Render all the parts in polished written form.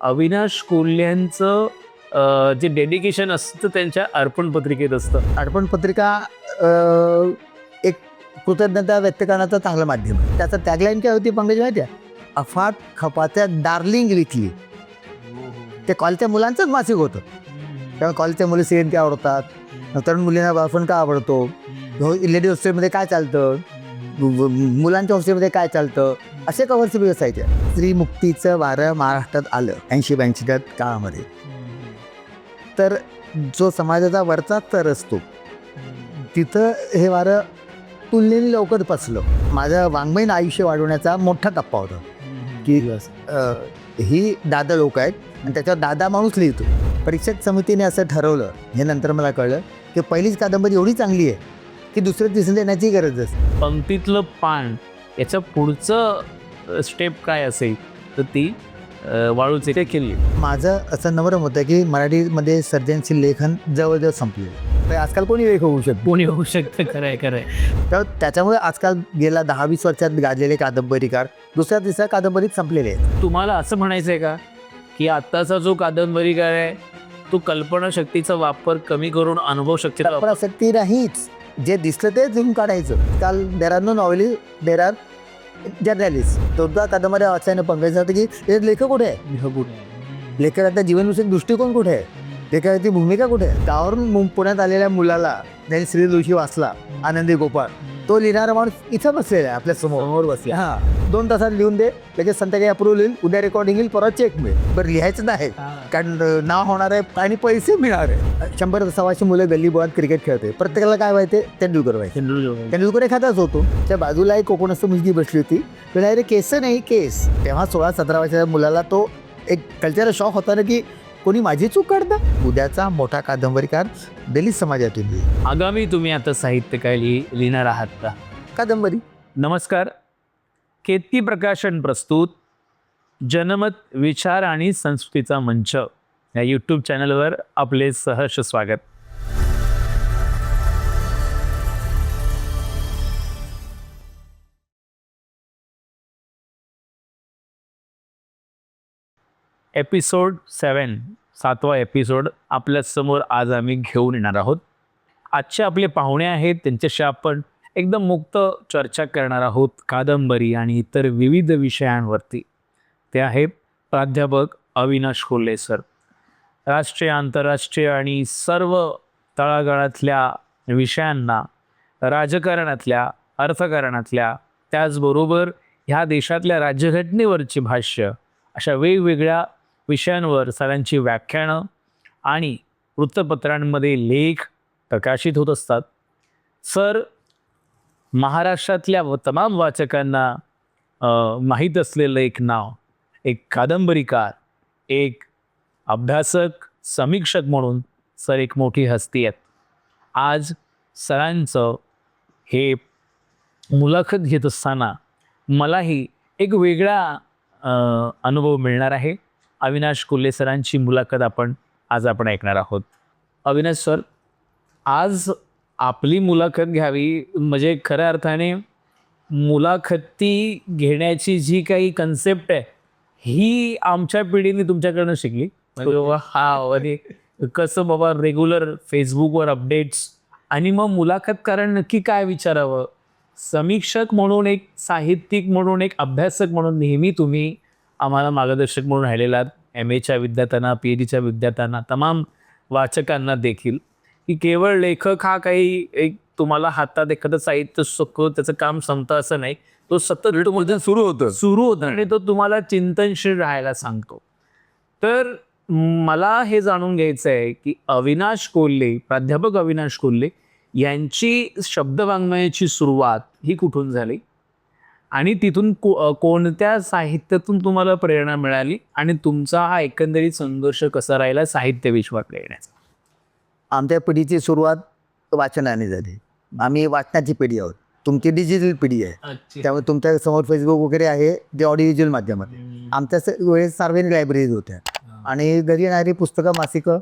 अविनाश कोल्ह्यांचं जे डेडिकेशन असतं त्यांच्या अर्पण पत्रिकेत असतं. अर्पण पत्रिका एक कृतज्ञता व्यक्त करण्याचं चांगलं माध्यम आहे. त्याचं टॅगलाईन काय होती पंकज माहिती आहे? अफाट खपाच्या डार्लिंग लिखली. ते कॉलेजच्या मुलांचंच मासिक होतं. तेव्हा कॉलेजच्या मुली सिरियन काय आवडतात, तरुण मुलींना बाळपण का आवडतो, लेडी हॉस्टेलमध्ये काय चालतं, मुलांच्या हॉस्टेलमध्ये काय चालतं, असे कव्हर्स बी असायचे. स्त्री मुक्तीचं वारं महाराष्ट्रात आलं 80-82 काळामध्ये. तर जो समाजाचा वरचा स्तर असतो तिथं हे वारं तुलनेने लवकर पचलं. माझं वाङ्मयीन आयुष्य वाढवण्याचा मोठा टप्पा होता की ही दादा लोक आहेत आणि त्याच्यावर दादा माणूस लिहितो. परीक्षक समितीने असं ठरवलं, हे नंतर मला कळलं की पहिलीच कादंबरी एवढी चांगली आहे की दुसरं तिसरं देण्याची गरज असते. पंक्तीतलं पान याचं पुढचं स्टेप काय असेल तर ती वाळूचे ते केली. माझं असं नम्रम होतं की मराठीमध्ये सर्जनशील लेखन जवळजवळ संपलेलं. तर आजकाल कोणी लेख होऊ शकतो, कोणी होऊ शकतं. खरंय खरंय. तर त्याच्यामुळे आजकाल गेल्या 10-20 वर्षात गाजलेले कादंबरीकार दुसऱ्या तिसऱ्या कादंबरीत संपलेले आहेत. तुम्हाला असं म्हणायचं आहे का की आत्ताचा जो कादंबरीकार आहे तो कल्पनाशक्तीचा वापर कमी करून अनुभवशक्तीचा वापर? कल्पनाशक्ती नाहीच, जे दिसलं ते लिहून काढायचं. काल देर आर नो नॉवेली, देर आर जर्नलिस्ट. दोनदा कादंबऱ्या वाचायला पंकज होतं की हे लेखक कुठे आहे, लेखकाचा जीवनविषयक दृष्टिकोन कुठे आहे, लेखकाची भूमिका कुठे आहे. गावावरून पुण्यात आलेल्या मुलाला त्यांनी श्री जोशी वाचला, आनंदी गोपाळ, तो लिहिणारा माणूस इथं बसलेला आहे आपल्या समोर बसला. हां, 2 तासात लिहून दे, लगेच संध्याकाळी अप्रूव्ह येईल, उद्या रेकॉर्डिंग येईल, परत चेक मिळेल. बरं, लिहायचं नाही कारण नाव होणार आहे आणि पैसे मिळणार आहे. 100-125 मुलं गल्ली बोळात क्रिकेट खेळते, प्रत्येकाला काय व्हायचे, तेंडुलकर व्हायचे. तेंडुलकर एखादाच होतो. त्या बाजूला एक कोकणस्थ मुलगी बसली होती, तर अरे केस नाही केस. तेव्हा 16-17 वर्षाच्या मुलाला तो एक कल्चरल शॉक होता ना की कोणी माझी चूक काढतं. उद्याचा मोठा कादंबरीकार दलित समाजातून येईल. आगामी तुम्ही आता साहित्य काय लिहिणार आहात का? कादंबरी. नमस्कार. केतकी प्रकाशन प्रस्तुत जनमत विचार आणि संस्कृतीचा मंच या यूट्यूब चॅनलवर आपले सहर्ष स्वागत. एपिसोड 7, 7वा एपिसोड आपल्यासमोर आज आम्ही घेऊन येणार आहोत. आजचे आपले पाहुणे आहेत, त्यांच्याशी आपण एकदम मुक्त चर्चा करणार आहोत कादंबरी आणि इतर विविध विषयांवरती. ते आहेत प्राध्यापक अविनाश कोल्हे सर. राष्ट्रीय, आंतरराष्ट्रीय आणि सर्व तळागाळातल्या विषयांना, राजकारणातल्या, अर्थकारणातल्या, त्याचबरोबर ह्या देशातल्या राज्यघटनेवरची भाष्य, अशा वेगवेगळ्या विषयांवर सरांची व्याख्यानं आणि वृत्तपत्रांमध्ये लेख प्रकाशित होत असतात. सर महाराष्ट्रातल्या तमाम वाचकांना माहीत असलेलं एक नाव, एक कादंबरीकार, एक अभ्यासक, समीक्षक म्हणून सर एक मोठी हस्ती आहेत. आज सरांचं हे मुलाखत घेत असताना मलाही एक वेगळा अनुभव मिळणार आहे. अविनाश कोल्हे सरांची मुलाखत आज आपण ऐकणार आहोत. अविनाश सर, आज आपली मुलाखत घ्यावी म्हणजे खऱ्या अर्थाने मुलाखती घेण्याची जी काही कन्सेप्ट आहे ही आमच्या पिढीने तुमच्याकडनं शिकली. आणि कसं बाबा रेग्युलर फेसबुकवर अपडेट्स आणि मग मुलाखतकारांना नक्की काय विचारावं. समीक्षक म्हणून, एक साहित्यिक म्हणून, एक अभ्यासक म्हणून नेहमी तुम्ही आम्हाला मार्गदर्शक म्हणून राहिलेला, MAच्या विद्यार्थ्यांना, PhDच्या विद्यार्थ्यांना, तमाम वाचकांना देखील, की केवळ लेखक हा काही एक तुम्हाला हातात एखादं साहित्य सुकवतं त्याचं काम संपतं असं नाही. तो सतत सुरू होतं आणि तो तुम्हाला चिंतनशील राहायला सांगतो. तर मला हे जाणून घ्यायचं आहे की अविनाश कोल्हे, प्राध्यापक अविनाश कोल्हे यांची शब्दवाङ्मयाची सुरुवात ही कुठून झाली आणि तिथून कोणत्या साहित्यातून तुम्हाला प्रेरणा मिळाली आणि तुमचा हा एकंदरीत संघर्ष कसा राहिला साहित्य विश्वात येण्याचा? आमच्या पिढीची सुरुवात वाचनाने झाली. आम्ही वाचनाची पिढी आहोत, तुमची डिजिटल पिढी आहे. त्यामुळे तुमच्या समोर फेसबुक वगैरे आहे, ते ऑडिओ माध्यमात. आमच्या वेळेस सार्वजनिक लायब्ररीज होत्या आणि घरी येणारी पुस्तकं, मासिकं.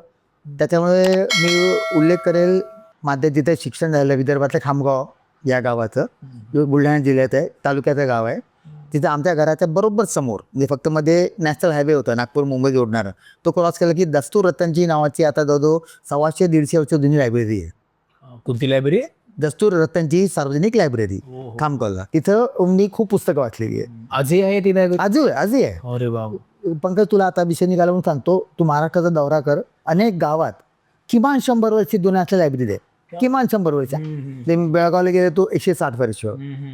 त्याच्यामुळे मी उल्लेख करेल माझं जिथे शिक्षण झालं विदर्भातल्या खामगाव या गावाचं, बुलढाणा जिल्ह्यात आहे, तालुक्याचं गाव आहे. तिथं आमच्या घराच्या बरोबर समोर म्हणजे फक्त मध्ये नॅशनल हायवे होता नागपूर मुंबई जोडणारा, तो क्रॉस केला की दस्तूर रतनजी नावाची आता जवळजवळ 125-150 वर्ष जुनी लायब्ररी आहे. कोणती लायब्ररी आहे? दस्तूर रतनजी सार्वजनिक लायब्ररी खामगावला. तिथं मी खूप पुस्तकं वाचलेली आहे. आजही आहे ती लायब्ररी? आजही आहे. अरे बाबा. पंकज, तुला आता विषय निघाला म्हणून सांगतो, तू महाराष्ट्राचा दौरा कर, अनेक गावात किमान 100 वर्ष जुन्या असल्या लायब्ररी आहे. किमान 100 वर्ष. ते बेळगावला गेले तो 160 वर्ष,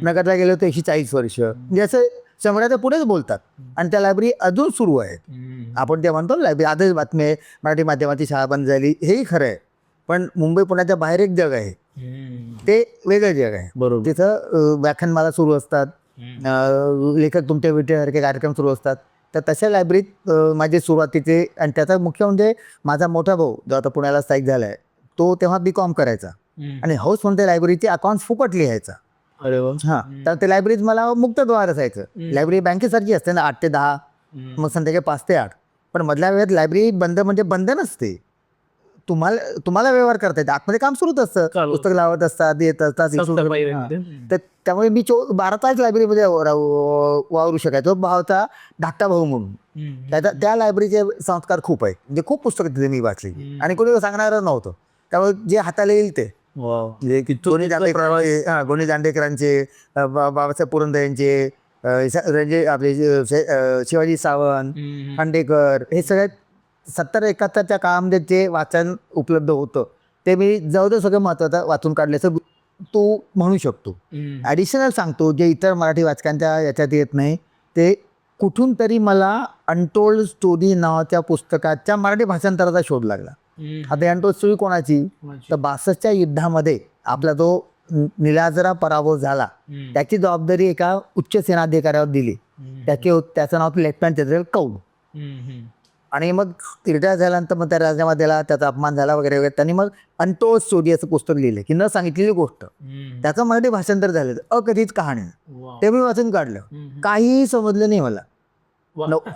नगरला गेलो तर 140 वर्ष, म्हणजे असं 100च्या पुढेच बोलतात. आणि त्या लायब्ररी अजून सुरू आहेत. आपण ते म्हणतो लायब्ररी आजच बातमी आहे, मराठी माध्यमाची शाळा बंद झाली, हेही खरं आहे. पण मुंबई पुण्याच्या बाहेर एक जग आहे, ते वेगळं जग आहे. बरोबर. तिथं व्याख्यानमाला सुरू असतात, लेखक तुमच्या भेटीसारखे कार्यक्रम सुरू असतात. तर तशा लायब्ररीत माझे सुरुवातीचे, आणि त्याचा मुख्य म्हणजे माझा मोठा भाऊ जो आता पुण्याला स्थायिक झाला आहे, तो तेव्हा B.Com करायचा आणि हाऊस म्हणते लायब्ररीचे अकाउंट्स फुकट लिहायचा. अरे वा. हां, तर ते लायब्ररीत मला मुक्त द्वार असायचं. लायब्ररी बँकेसारखी असते ना, 8 ते 10, मग संध्याकाळी 5 ते 8. पण मधल्या वेळेत लायब्ररी बंद म्हणजे बंद नसते. तुम्हाला व्यवहार करता येते, आतमध्ये काम सुरूच असतं, पुस्तक लावत असतात, येत असतात. तर त्यामुळे मी 12 तास लायब्ररीमध्ये वावरू शकायचो. भावाचा धाकटा भाऊ म्हणून त्या लायब्ररीचे संस्कार खूप आहे. म्हणजे खूप पुस्तकं तिथे मी वाचली आणि कोणी सांगणारच नव्हतं. त्यामुळे जे हाताला येईल ते, म्हणजे गोनी दांडेकरांचे, बाबासाहेब पुरंदरेंचे, आपले शिवाजी सावंत, खांडेकर, हे सगळ्यात 70-71च्या काळामध्ये जे वाचन उपलब्ध होतं ते मी जवळजवळ सगळं महत्त्वाचं वाचून काढल्याचं तू म्हणू शकतो. ॲडिशनल सांगतो, जे इतर मराठी वाचकांच्या याच्यात येत नाही, ते कुठून तरी मला अनटोल्ड स्टोरी नावाच्या पुस्तकाच्या मराठी भाषांतराचा शोध लागला. आता अनटोल्ड स्टोरी कोणाची? तर 62च्या युद्धामध्ये आपला जो निलाजरा पराभव झाला त्याची जबाबदारी एका उच्च सेनाधिकाऱ्यावर दिली. त्याचं नाव लेफ्टनंट जनरल कौल. आणि मग रिटायर झाल्यानंतर मग त्या राजीनामा दिला, त्याचा अपमान झाला वगैरे वगैरे. त्यांनी मग अनटोल्ड स्टोरी असं पुस्तक लिहिलं की न सांगितलेली गोष्ट. त्याचं मराठी भाषांतर झालं, अकथित कहाणी. ते मी वाचून काढलं, काहीही समजलं नाही मला.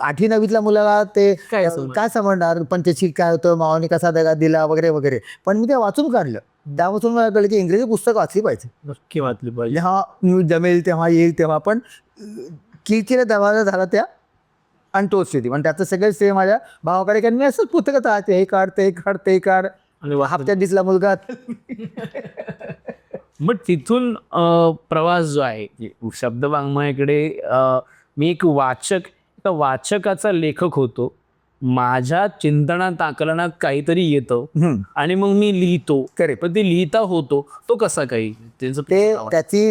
8वी-9वीतल्या मुलाला ते काय समजणार, पंचशील काय होतं, मावानी कसा दगा दिला वगैरे वगैरे. पण मी ते वाचून काढलं. त्यापासून मला कळलं की इंग्रजी पुस्तक वाचली पाहिजे, नक्की वाचली पाहिजे. हा न्यूज जमेल तेव्हा येईल तेव्हा. पण किरकिरा दरवाजा झाला त्या अनटोल्ड स्टोरी. पण त्याचं सगळं श्रेय माझ्या भावाकडे, कारण मी असंच पुस्तकं राहते, हे काढ ते काढ ते काढ. हप्त्यात दिसला मुलगा. मग तिथून प्रवास जो आहे शब्द वाङ्मयाकडे, मी एक वाचकाचा लेखक होतो, माझ्या चिंतनात आकलनात काहीतरी येतं आणि मग मी लिहितो. पण ते लिहिता होतो तो कसा काही त्याची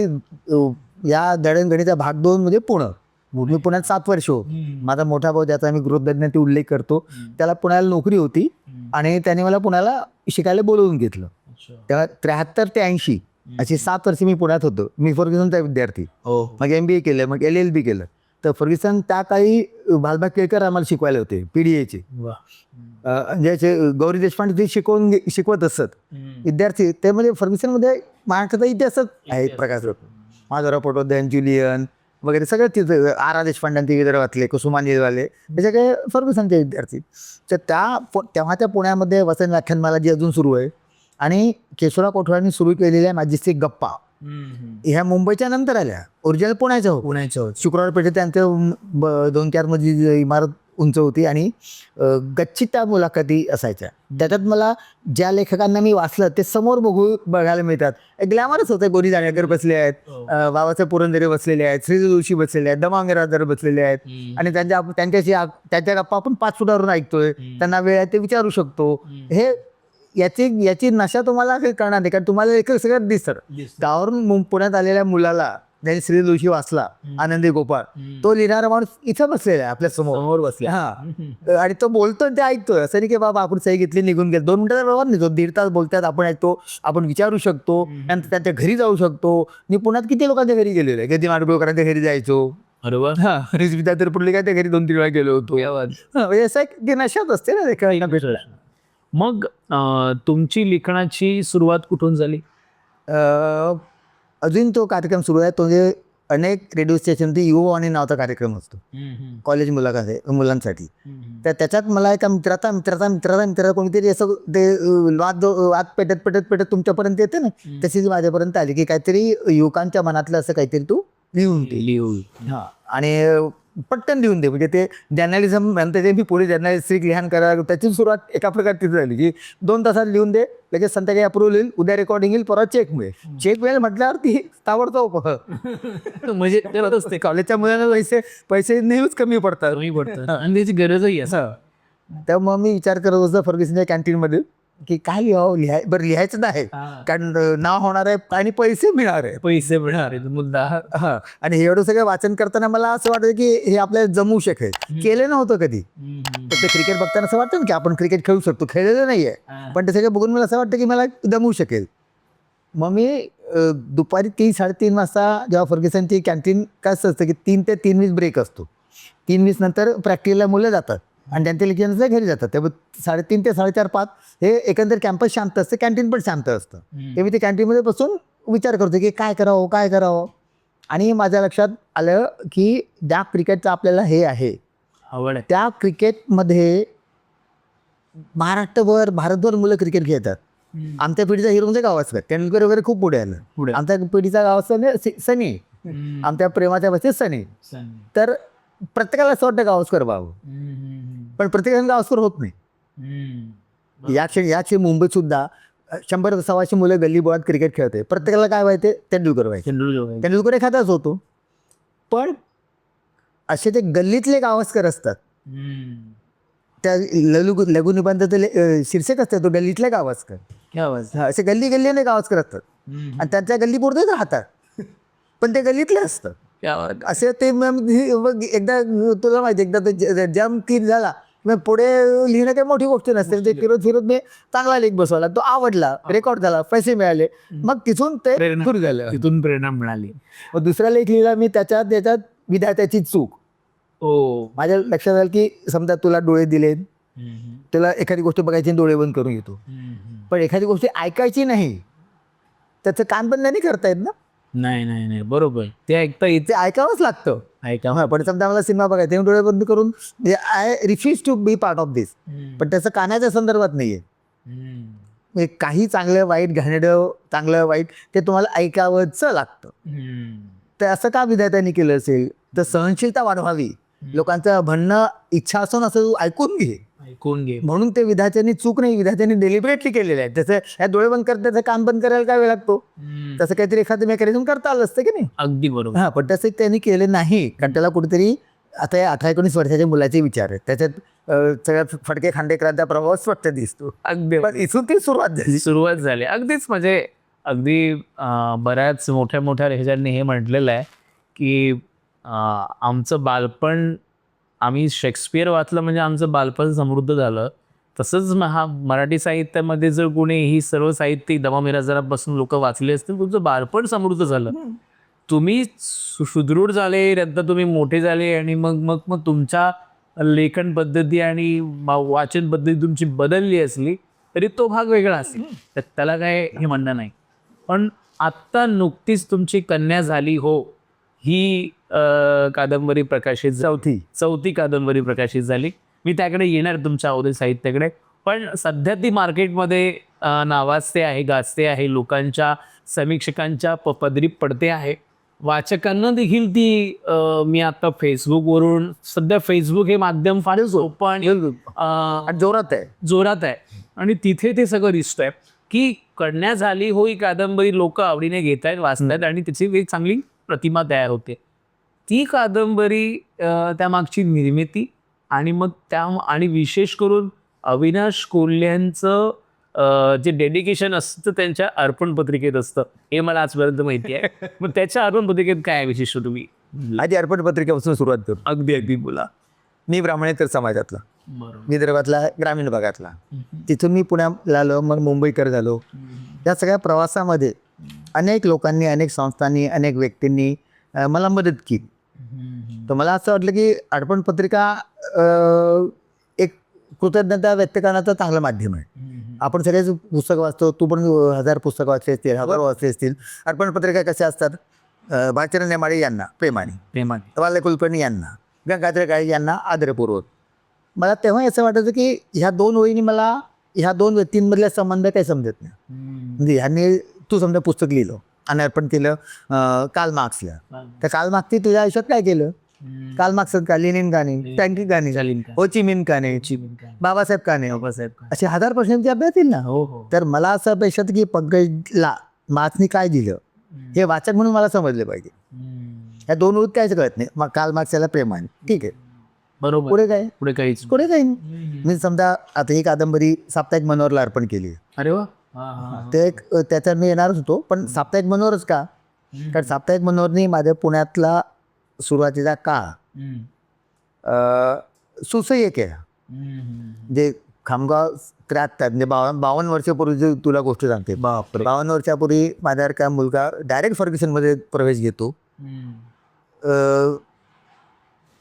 या दळणगणीचा भाग 2 म्हणजे पुणे. मी पुण्यात 7 वर्ष हो. माझा मोठा भाऊ, ज्याचा मी गृहतज्ञाती उल्लेख करतो, त्याला पुण्याला नोकरी होती आणि त्याने मला पुण्याला शिकायला बोलवून घेतलं. तेव्हा 73 ते 80 अशी 7 वर्ष मी पुण्यात होतो. मी फर्ग्युसनचा विद्यार्थी. मग MBA केलं, मग LLB केलं. तर फर्ग्युसन त्या काही बालबाग केळकर आम्हाला शिकवायला होते, PDAचे. ज्याचे गौरी देशपांडे ते शिकवत असत विद्यार्थी. ते म्हणजे फर्ग्युसनमध्ये महाराष्ट्राचा इतिहासच आहे. प्रकाश माझा पोटोद्यान, ज्युलियन वगैरे सगळं तिथं. R. देशपांड्यांचे वगैरे वाचले, कुसुमांजली वाले, हे सगळे फर्ग्युसनचे विद्यार्थी. तर तेव्हाच्या पुण्यामध्ये वसंत व्याख्यानमाला जी अजून सुरू आहे, आणि केशवराव कोठवारांनी सुरू केलेल्या मॅजेस्टिक गप्पा, ह्या मुंबईच्या नंतर आल्या. ओरिजिनल पुण्याच्या होत. शुक्रवार पेठेत त्यांचं 2-4 मजली इमारत उंच होती आणि गच्चीत त्या मुलाखती असायच्या. त्याच्यात मला ज्या लेखकांना मी वाचलं ते समोर बघायला मिळतात. ग्लॅमरच होतं. गोनी दांडेकर बसले आहेत, बाबासाहेब पुरंदरे बसलेले आहेत, श्री जोशी बसलेले आहेत, दमांगराजर बसलेले आहेत. आणि त्यांच्या गप्पा आपण 5 फुटावरून ऐकतोय. त्यांना वेळ आहे ते विचारू शकतो. हे याची नशा तुम्हाला कळणार नाही, कारण तुम्हाला लेखक सगळ्यात दिसतं. गावावरून पुण्यात आलेल्या मुलाला ज्यांनी श्री जोशी वाचला, आनंदी गोपाळ, तो लिहिणारा माणूस इथं बसलेला आहे आपल्या समोर बसला. हा, आणि तो बोलतोय ते ऐकतोय. असं नाही की बाबा आपण सही घेतली निघून गेलो. 2 मिनिटाचा व्यवहार नाही तो. 1.5 तास बोलतात, आपण ऐकतो, आपण विचारू शकतो, नंतर त्यांच्या घरी जाऊ शकतो. मी पुण्यात किती लोकांच्या घरी गेलेलो आहे. कधी माडगुळकरांच्या घरी जायचो. बरोबर. रिजविता तिरुपल्लीच्या घरी 2-3 वेळा गेलो होतो. असं एक नशाच असते ना एका भेटला. मग तुमची लिखाणाची सुरुवात कुठून झाली? अजून तो कार्यक्रम सुरू आहे. तो म्हणजे अनेक रेडिओ स्टेशनची युववाणी नावाचा कार्यक्रम असतो, कॉलेज मुलांसाठी. तर त्याच्यात मला एका मित्राचा कोणीतरी असं ते वाद पेटत तुमच्यापर्यंत येते ना, तशीच माझ्यापर्यंत आली की काहीतरी युवकांच्या मनातलं असं काहीतरी तू लिहून. हां. आणि पटकन लिहून दे. म्हणजे ते जर्नलिझम म्हणते ते मी पुढे जर्नलिस्टिक लिहाण करा, त्याची सुरुवात एका प्रकारे तिथे झाली की 2 तासात लिहून दे, लगेच संध्याकाळी अप्रूव्हल येईल, उद्या रेकॉर्डिंग येईल, परत चेक मिळेल. चेक मिळेल म्हटल्यावर ती ताबडतोब म्हणजे करत असते कॉलेजच्या मुलांना पैसे नेहमीच कमी पडतात. आणि त्याची गरजही आहे. तेव्हा मग मी विचार करत होतो फर्ग्युसनच्या कॅन्टीनमध्ये की काय लिहावं. बरं लिहायचं नाही कारण नाव होणार आहे आणि पैसे मिळणार आहे. पैसे मिळणार मुद्दा. हा, आणि हे एवढं सगळं वाचन करताना मला असं वाटतं की हे आपल्याला जमू शकेल. केलं नव्हतं कधी. तर ते क्रिकेट बघताना असं वाटतं ना की आपण क्रिकेट खेळू शकतो, खेळलेलं नाहीये, पण ते सगळं बघून मला असं वाटतं की मला जमू शकेल. मग मी दुपारी 3-3:30 वाजता जेव्हा फर्ग्युसनची कॅन्टीन कसं असतं की 3 ते 3:20 ब्रेक असतो. 3:20 नंतर प्रॅक्टिकलला मुलं जातात आणि त्यांच्या लेक्चरनंतर घरी जातात. त्यामुळे 3:30 ते 4:30-5 हे एकंदर कॅम्पस शांत असतं, कॅन्टीन पण शांत असतं. ते मी ते कॅन्टीनमध्ये बसून विचार करतो की काय करावं. आणि माझ्या लक्षात आलं की ज्या क्रिकेटचं आपल्याला हे आहे आवड आहे, त्या क्रिकेटमध्ये भारतभर मुलं क्रिकेट खेळतात. आमच्या पिढीचा हिरो म्हणजे गावस्कर, तेंडुलकर वगैरे खूप पुढे आलं. आमच्या पिढीचा गावस्कर सनी, आमच्या प्रेमाच्या बसचे सनी. तर प्रत्येकाला असं वाटतं गावस्कर व्हावं, पण प्रत्येकाने गावस्कर होत नाही. या क्षणी मुंबईत सुद्धा 100-125 मुलं गल्ली बोळात क्रिकेट खेळते. प्रत्येकाला काय व्हायचे? तेंडुलकर व्हायचे. तेंडुलकर एखादाच होतो, पण असे ते गल्लीतले गावस्कर असतात. त्या लघु निबंधाचं शीर्षक असतं तो गल्लीतले गावस्कर. असे गल्लीने गावस्कर असतात आणि त्यांच्या गल्लीपुरतेच राहतात, पण ते गल्लीतले असतात. असे ते मग एकदा तुला माहिती, एकदा तो जम किक झाला मग पुढे लिहिणं काही मोठी गोष्ट नसते. ते फिरत मी चांगला लेख बसवला, तो आवडला, रेकॉर्ड झाला, पैसे मिळाले, मग तिथून ते सुरू झालं. तिथून प्रेरणा मिळाली. मग दुसरा लेख लिहिला मी त्याच्यात विधात्याची चूक. माझ्या लक्षात आलं की समजा तुला डोळे दिले, तुला एखादी गोष्ट बघायची डोळे बंद करून घेतो, पण एखादी गोष्ट ऐकायची नाही, त्याचं कान बंद नाही करता येत ना. नाही बरोबर, ते ऐकता येते, ते ऐकावंच लागतं. ऐका. पण समजा मला सिनेमा बघायचा, मी डोळे बंद करून I refuse to be part of this, पण त्याचं कानाच्या संदर्भात नाहीये. काही चांगलं वाईट, घाणेरडं चांगलं वाईट ते तुम्हाला ऐकावंच लागतं. तर असं का विधात्यांनी केलं असेल? तर सहनशीलता वाढवावी, लोकांचं म्हणणं इच्छा असून असं ऐकून घे म्हणून ते विधात्यांनी चूक नाही, विधात्यांनी डेलिबरेटली केलेलं आहे. त्याचं ह्या डोळे बंद करता, त्याचं कान बंद करायला काय वेळ लागतो? तसं काहीतरी एखादं मेकॅनिझम करता आलं असतं की नाही. अगदी बरोबर. हां, पण तसं त्यांनी केलं नाही, कारण त्याला कुठेतरी आता या 18-19 वर्षाच्या मुलाचे विचार आहेत, त्याच्यात सगळ्यात फडके खांडेकरांचा प्रभाव स्पष्ट दिसतो. अगदी पण इथून ती सुरुवात झाली. अगदीच म्हणजे अगदी बऱ्याच मोठ्या ह्याच्यानी हे म्हटलेलं आहे की आमचं बालपण, आम्ही शेक्सपियर वाचलं म्हणजे आमचं बालपण समृद्ध झालं. तसंच मराठी साहित्यामध्ये जर कोणी ही सर्व साहित्य दमा मिराजरापासून लोक वाचले असतील, तुमचं बालपण समृद्ध झालं, तुम्ही सुदृढ झाले, नंतर तुम्ही मोठे झाले आणि मग तुमच्या लेखन पद्धती आणि वाचन पद्धती तुमची बदलली असली तरी तो भाग वेगळा असेल, तर त्याला काय हे म्हणणं नाही. पण आत्ता नुकतीच तुमची कन्या झाली हो, ही कादंबरी प्रकाशित, चौथी कादंबरी प्रकाशित झाली. मी त्याकडे येणार तुमच्या अवधी साहित्याकडे, पण सध्या ती मार्केटमध्ये नावाजते आहे, गाजते आहे, लोकांच्या समीक्षकांच्या पदरी पडते आहे, वाचकांना देखील ती मी आता फेसबुकवरून, सध्या फेसबुक हे माध्यम फारच ओपन जोरात आहे आणि तिथे ते सगळं दिसतंय की कन्या झाली हो ही कादंबरी लोक आवडीने घेत आहेत, वाचतायत आणि त्याची एक चांगली प्रतिमा तयार होते. ती कादंबरी, त्यामागची निर्मिती आणि मग आणि विशेष करून अविनाश कोल्ह्यांचं जे डेडिकेशन असतं त्यांच्या अर्पण पत्रिकेत असतं, हे मला आजपर्यंत माहिती आहे. मग त्याच्या अर्पण पत्रिकेत काय विशेष तुम्ही? आधी अर्पण पत्रिकेपासून सुरुवात करू. अगदी बोला. मी ब्राह्मणेतर समाजातला, विदर्भातला, ग्रामीण भागातला, तिथून मी पुण्याला आलो, मग मुंबईकर झालो. या सगळ्या प्रवासामध्ये अनेक लोकांनी, अनेक संस्थांनी, अनेक व्यक्तींनी मला मदत केली. तर मला असं वाटलं की अर्पण पत्रिका एक कृतज्ञता व्यक्त करण्याचं चांगलं माध्यम आहे. आपण सगळेच पुस्तकं वाचतो, तू पण 1000 पुस्तकं वाचले असतील, 1000 वाचले असतील. अर्पण पत्रिका कशा असतात? भालचंद्र नेमाडे यांना प्रेमाने, वाल्य कुलकर्णी यांना, गंगाधर काळे यांना आदरपूर्वक. मला तेव्हा असं वाटायचं की ह्या 2 ओळींनी मला ह्या 2 व्यक्तींमधला संबंध काही समजत नाही. म्हणजे ह्यांनी, तू समजा पुस्तक लिहिलं आणि अर्पण केलं कार्ल मार्क्सला, तर कार्ल मार्क्सने तुझ्या आयुष्यात काय केलं? काल मार्क्स का, लेनिन काने, टँकी काने, होची मिन काने, बाबासाहेब काने, असे 1000 प्रश्नांचे अभ्यास येईल ना. तर मला असं अपेक्षा होतं की पंकजला मार्क्सनी काय दिलं हे वाचक म्हणून मला समजले पाहिजे. या 2 वृत्त काहीच कळत नाही. मग काल मार्क्स याला प्रेमाने ठीक आहे, बरोबर. पुढे काय, पुढे काहीच. पुढे काही नाही. मी समजा आता ही कादंबरी साप्ताहिक मनोहरला अर्पण केली. अरे वा. ते एक त्याच्यात मी येणारच होतो, पण साप्ताहिक मनोहरच का, कारण साप्ताहिक मनोहरनी माझ्या पुण्यातला सुरुवातीचा काळ सुसह्य केला. जे खामगाव 73 म्हणजे 52 वर्षापूर्वीची तुला गोष्ट सांगते. 52 वर्षापूर्वी माझ्यासारखा मुलगा डायरेक्ट फर्ग्युसनमध्ये प्रवेश घेतो.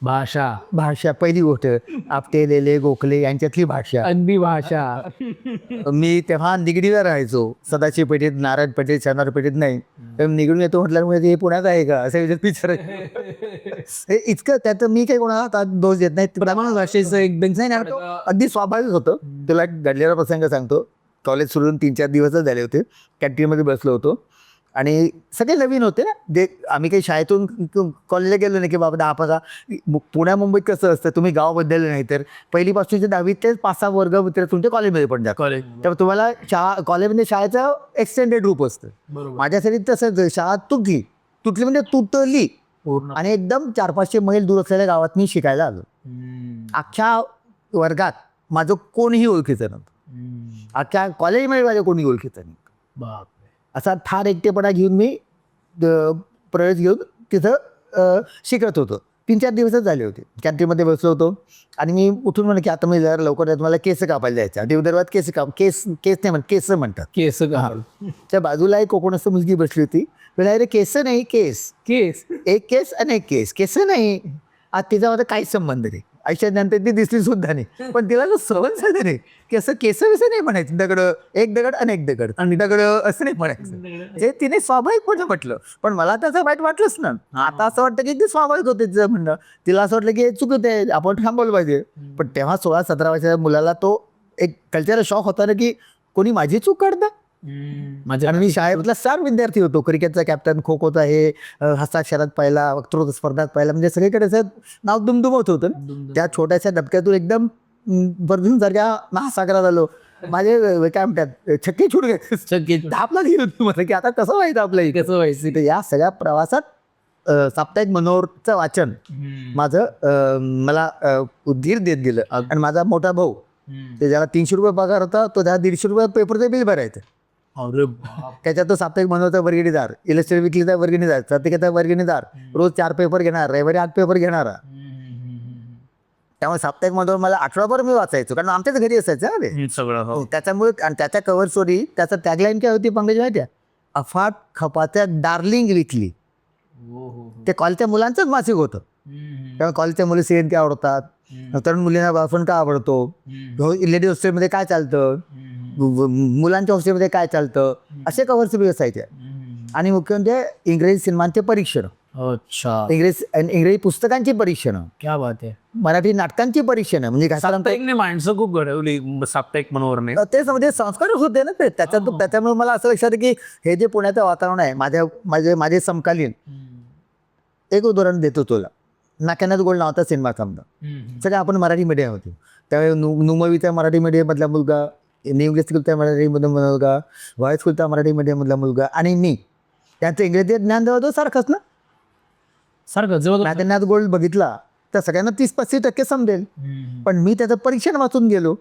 भाषा पहिली गोष्ट, आपटे लेले गोखले यांच्यातली भाषा, अगदी भाषा. मी तेव्हा निगडीला राहायचो, सदाशिव पेठेत, नारायण पेठेत, शनिवार पेठेत नाही. तर निगडून येतो म्हटल्यामुळे हे पुण्यात आहे का असं विचार इतकं त्यात मी काही कोणाला आता दोष देत नाही. प्रमाण भाषेचं एकदम नाही, अगदी स्वाभाविक होतं. तुला एक घडलेला प्रसंग सांगतो. कॉलेज सोडून 3-4 दिवसच झाले होते. कॅन्टीनमध्ये बसलो होतो आणि सगळे नवीन होते ना. जे आम्ही काही शाळेतून कॉलेजला गेलो नाही की बाबा 10-15 पुण्या मुंबईत कसं असतं, तुम्ही गावाबद्दल नाही तर पहिलीपासूनचे 10वी ते 5-6 वर्ग मित्र तुमच्या कॉलेजमध्ये पण जातात. त्यामुळे तुम्हाला कॉलेजमध्ये शाळेचं एक्सटेंडेड रूप असतं. माझ्यासाठी तसंच शाळा तुटली म्हणजे तुटली आणि एकदम 400-500 मैल दूर असलेल्या गावात मी शिकायला आलो. अख्ख्या वर्गात माझं कोणीही ओळखीचं नव्हतं. अख्ख्या कॉलेजमध्ये माझ्या कोणी ओळखीचं नाही. असा ठार एकटेपणा घेऊन मी प्रवेश घेऊन तिथं शिकत होतो. 3-4 दिवसच झाले होते. कॅन्टीनमध्ये बसलो होतो आणि मी उठून म्हणलं की आता मी जरा लवकर मला केस कापायला जायचं. आणि विदर्भात केस नाही म्हणत, केस म्हणतात. केस त्या बाजूला एक कोकणस्थ मुलगी बसली होती. अरे केस नाही, केस एक केस आणि एक केस नाही. आज तिचा माझा काहीच संबंध नाही. आयुष्यानंतर ती दिसली सुद्धा नाही. पण तिला सहन झालं नाही की असं केस नाही म्हणायचं. एक दगड अनेक दगड आणि दगड असं नाही म्हणायचं. हे तिने स्वाभाविकपणे म्हटलं, पण मला त्याचं वाईट वाटलंच ना. आता असं वाटतं की ते स्वाभाविक होते तिचं म्हणणं. तिला असं वाटलं की हे चुकत आहे, आपण थांबवलं पाहिजे. पण तेव्हा 16-17 वर्षाच्या मुलाला तो एक कल्चरल शॉक होता ना की कोणी माझी चूक काढतं. आणि मी शाळेतला स्टार विद्यार्थी होतो. क्रिकेटचा कॅप्टन, खो खोचा हे, हस्ताक्षरात पहिला, वक्तृत्व स्पर्धात पहिला, म्हणजे सगळीकडे नाव दुमदुमत होतं. त्या छोट्याशा डबक्यातून एकदम बर्धून सारख्या महासागरात आलो. माझे काय म्हणतात छक्के छूट गए, धापला गेलो मला की आता कसं व्हायचं आपलं, कसं व्हायचं. या सगळ्या प्रवासात साप्ताहिक मनोहरचं वाचन माझं मला धीर देत गेलं. आणि माझा मोठा भाऊ, ते ज्याला 300 रुपये पगार होता, तो त्याला 150 रुपये पेपरचं बिल भरायचं. त्याच्यात तो साप्ताहिक मनोहरचा वर्गणीदार, इलस्ट्रेटिव्ह विकलीचा वर्गणीदार, पत्रिकेचा वर्गणीदार, रोज 4 पेपर घेणार, रविवारी 8 पेपर घेणारा. त्यामुळे साप्ताहिक मनोहर मला आठवडाभर मी वाचायचो, कारण आमच्याच घरी असायचं सगळं. त्याच्यामुळे आणि त्याच्या कव्हर स्टोरी, त्याचा टॅगलाईन काय होती पंकज माहिती आहे, अफाट खपाच्या डार्लिंग विकली. ते कॉलेजच्या मुलांचंच मासिक होतं. त्यामुळे कॉलेजच्या मुली सिरियन काय आवडतात, तरुण मुलींना बाळपण का आवडतो, लेडीज हॉस्टेलमध्ये काय चालतं, मुलांच्या हॉस्टेलमध्ये काय चालतं, असे कव्हर्स बी असायचे. आणि मुख्य म्हणजे इंग्रजी सिनेमांचे परीक्षण, इंग्रजी पुस्तकांची परीक्षण, क्या बात आहे, मराठी नाटकांची परीक्षण. म्हणजे माणसं खूप घडवली साप्ताहिक मनोहरने. तेच म्हणजे संस्कारच होते ना ते. त्याच्यामुळे मला असं लक्षात की हे जे पुण्याचं वातावरण आहे, माझे समकालीन, एक उदाहरण देतो तुला. नाक्यानाथ गोल्ड नावाचा सिनेमा थांबला. सगळं आपण मराठी मीडियम होतो त्यावेळी. नुमवीचा मराठी मीडियममधला मुलगा, इंग्लिश स्कूलचा मराठी मीडियम मुलगा, व्हाय स्कूलचा मराठी मीडियममधला मुलगा आणि मी, त्यांचं इंग्रजी ज्ञान जवळ सारखंच ना, सारखं. नाक्यानाथ गोल्ड बघितला तर सगळ्यांना 30-35% समजेल, पण मी त्याचं परीक्षण वाचून गेलो,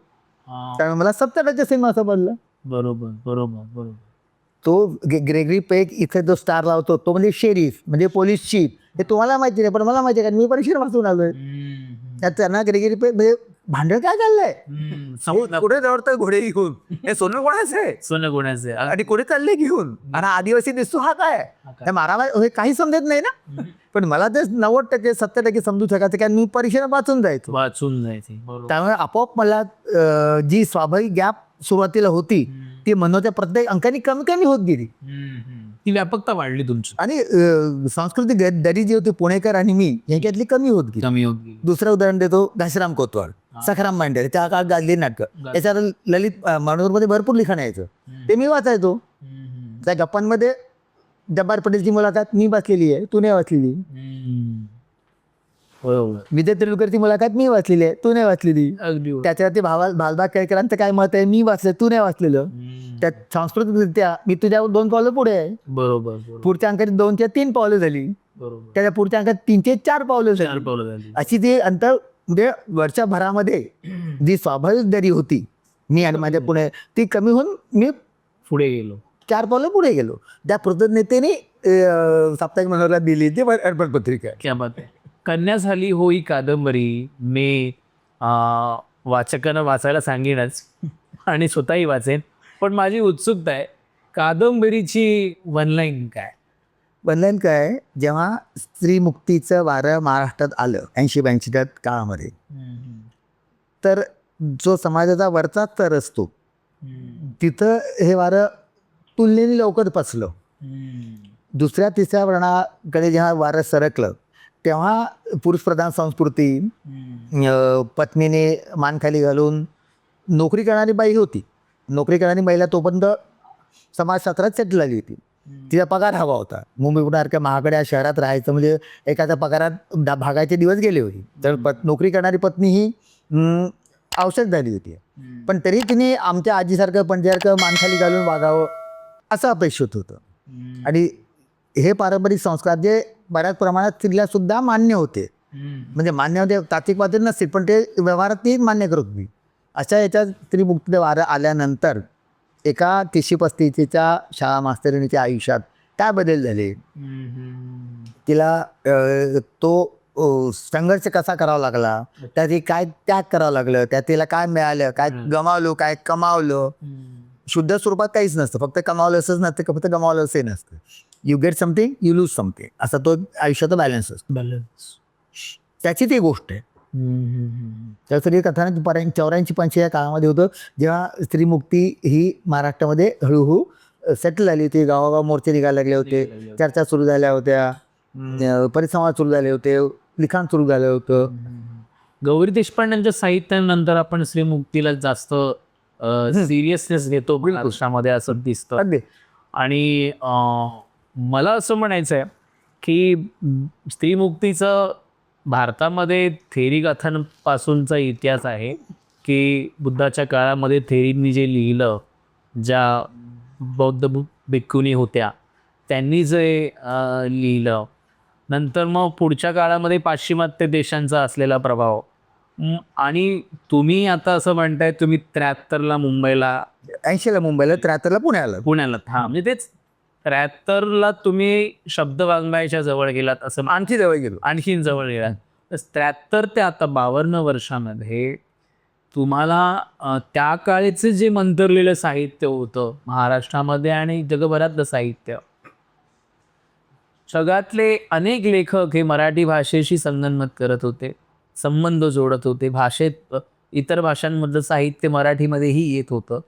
त्यामुळे मला 70% सिनेमा समजला. बरोबर. तो ग्रेगरी पेक इथे जो स्टार लावतो तो म्हणजे शेरीफ, म्हणजे पोलीस चीफ. हे तुम्हाला माहिती नाही, पण मला माहिती आहे, कारण मी परीक्षण वाचून आलोय. त्यात त्यांना ग्रेगरी पेक म्हणजे भांडण काय चाललंय, कुठे जवळ घोडे घेऊन, हे सोनं कोणाचं आहे आणि कुठे चालले घेऊन, आणि आदिवासी दिसतो हा काय मारामारी, हे काही समजत नाही ना. पण मला ते 90%, 70% समजू शकायचं, कारण मी परीक्षेला वाचून जायचो. त्यामुळे आपोआप मला जी स्वाभाविक गॅप सुरुवातीला होती ती मनोच्या प्रत्येक अंकाने कमी होत गेली. ती व्यापकता वाढली तुमची. आणि सांस्कृतिक दरी जी होती पुणेकर आणि मी यांच्यातली कमी होत गेली. दुसरं उदाहरण देतो, घाशीराम कोतवाल, सखाराम मांडे, त्या काळात गाजली नाटकं. याच्यावर ललित मनोहरमध्ये भरपूर लिखाण यायचं, ते मी वाचायचो. त्या गप्पांमध्ये जब्बार पटेलची मुलाखत मी वाचलेली आहे, तू नाही वाचलेली. बरोबर. विजय तेंडुलकरची मुलाखत मी वाचलेली आहे, तू नाही वाचलेली. अगदी त्याच्यावरती भालबाग केळकरांचं काय मत आहे मी वाचलं, तू नाही वाचलेलं. त्यात सांस्कृतिकरित्या मी तुझ्या 2 पावलं पुढे आहे. बरोबर बरोबर पुढच्या अंकात 2 ते 3 पावलं झाली, बरोबर. त्याच्या पुढच्या अंकात 3 ते 4 पावलं 4 झाली. पावलं झाली. अशी ती अंतर म्हणजे वर्षा भरामध्ये जी स्वाभाविक दरी होती मी आणि माझ्या पुढे, ती कमी होऊन मी पुढे गेलो. 4 पावलं पुढे गेलो. त्या कृतज्ञतेने साप्ताहिक मनोरला दिली ती अर्पण पत्रिका. क्या बात आहे. कन्या झाली हो ही कादंबरी मी वाचकांना वाचायला सांगेनच आणि स्वतःही वाचेन, पण माझी उत्सुकता आहे कादंबरीची वनलाईन काय? बनलं काय, जेव्हा स्त्रीमुक्तीचं वारं महाराष्ट्रात आलं 80-82 काळामध्ये, तर जो समाजाचा वरचा स्तर असतो तिथं हे वारं तुलनेने लवकर पचलं. दुसऱ्या तिसऱ्या वर्णाकडे जेव्हा वारं सरकलं तेव्हा पुरुषप्रधान संस्कृती, पत्नीने मान खाली घालून नोकरी करणारी बाई होती, नोकरी करणारी महिला तोपर्यंत समाजशास्त्रात सेटल झाली होती. तिचा पगार हवा होता. मुंबईसारख्या महागड्या शहरात राहायचं म्हणजे एखाद्या पगारात भागायचे दिवस गेले होते. तर नोकरी करणारी पत्नी ही आवश्यक झाली होती. पण तरी तिने आमच्या आजीसारखं पणजीसारखं मान खाली घालून वागावं असं अपेक्षित होतं. आणि हे पारंपरिक संस्कार जे बऱ्याच प्रमाणात स्त्रीला सुद्धा मान्य होते, म्हणजे मान्य होते तात्विकवादी नसतील पण ते व्यवहारात ती मान्य करत होती. अशा याच्यात स्त्रीमुक्तीचं वारं आल्यानंतर एका 30-35च्या शाळा मास्तरिणीच्या आयुष्यात काय बदल झाले, तिला तो संघर्ष कसा करावा लागला, त्याची काय त्याग करावं लागलं, त्यात तिला काय मिळालं, काय गमावलं, काय कमावलं. शुद्ध स्वरूपात काहीच नसतं, फक्त कमावलं असंच नसतं, फक्त गमावलं असंही नसतं. You get something, you lose something, असा तो आयुष्याचा बॅलन्स असतो. त्याची ती गोष्ट आहे. त्यासाठी कथानक 84-85 या काळामध्ये होतं जेव्हा स्त्रीमुक्ती ही महाराष्ट्रामध्ये हळूहळू सेटल झाली होती. गावागाव मोर्चे निघायला लागले होते, चर्चा सुरू झाल्या होत्या, परिसंवाद सुरू झाले होते, लिखाण सुरू झालं होतं. गौरी देशपांड्यांच्या साहित्यानंतर आपण श्रीमुक्तीला जास्त सिरियसनेस घेतो महाराष्ट्रामध्ये असं दिसतं. अगदी. आणि मला असं म्हणायचं आहे की स्त्रीमुक्तीचं भारतामध्ये थेरी कथांपासूनचा इतिहास आहे की बुद्धाच्या काळामध्ये थेरींनी जे लिहिलं, ज्या बौद्ध भिक्खुनी होत्या त्यांनी जे लिहिलं, नंतर मग पुढच्या काळामध्ये पाश्चिमात्य देशांचा असलेला प्रभाव, आणि तुम्ही आता असं म्हणताय तुम्ही 73ला मुंबईला, 80ला मुंबईला, 73ला पुण्याला. हां म्हणजे तेच 73ला तुम्ही शब्द वाङ्मयाच्या जवळ गेलात, असं आणखी जवळ गेलो. आणखीन जवळ गेलात. तर 73 ते आता 52 वर्षामध्ये तुम्हाला त्या काळीचे जे मंतरलेलं साहित्य होतं महाराष्ट्रामध्ये आणि जगभरातलं साहित्य, जगातले अनेक लेखक हे मराठी भाषेशी संगनमत करत होते, संबंध जोडत होते. भाषेत इतर भाषांमधलं साहित्य मराठीमध्येही येत होतं.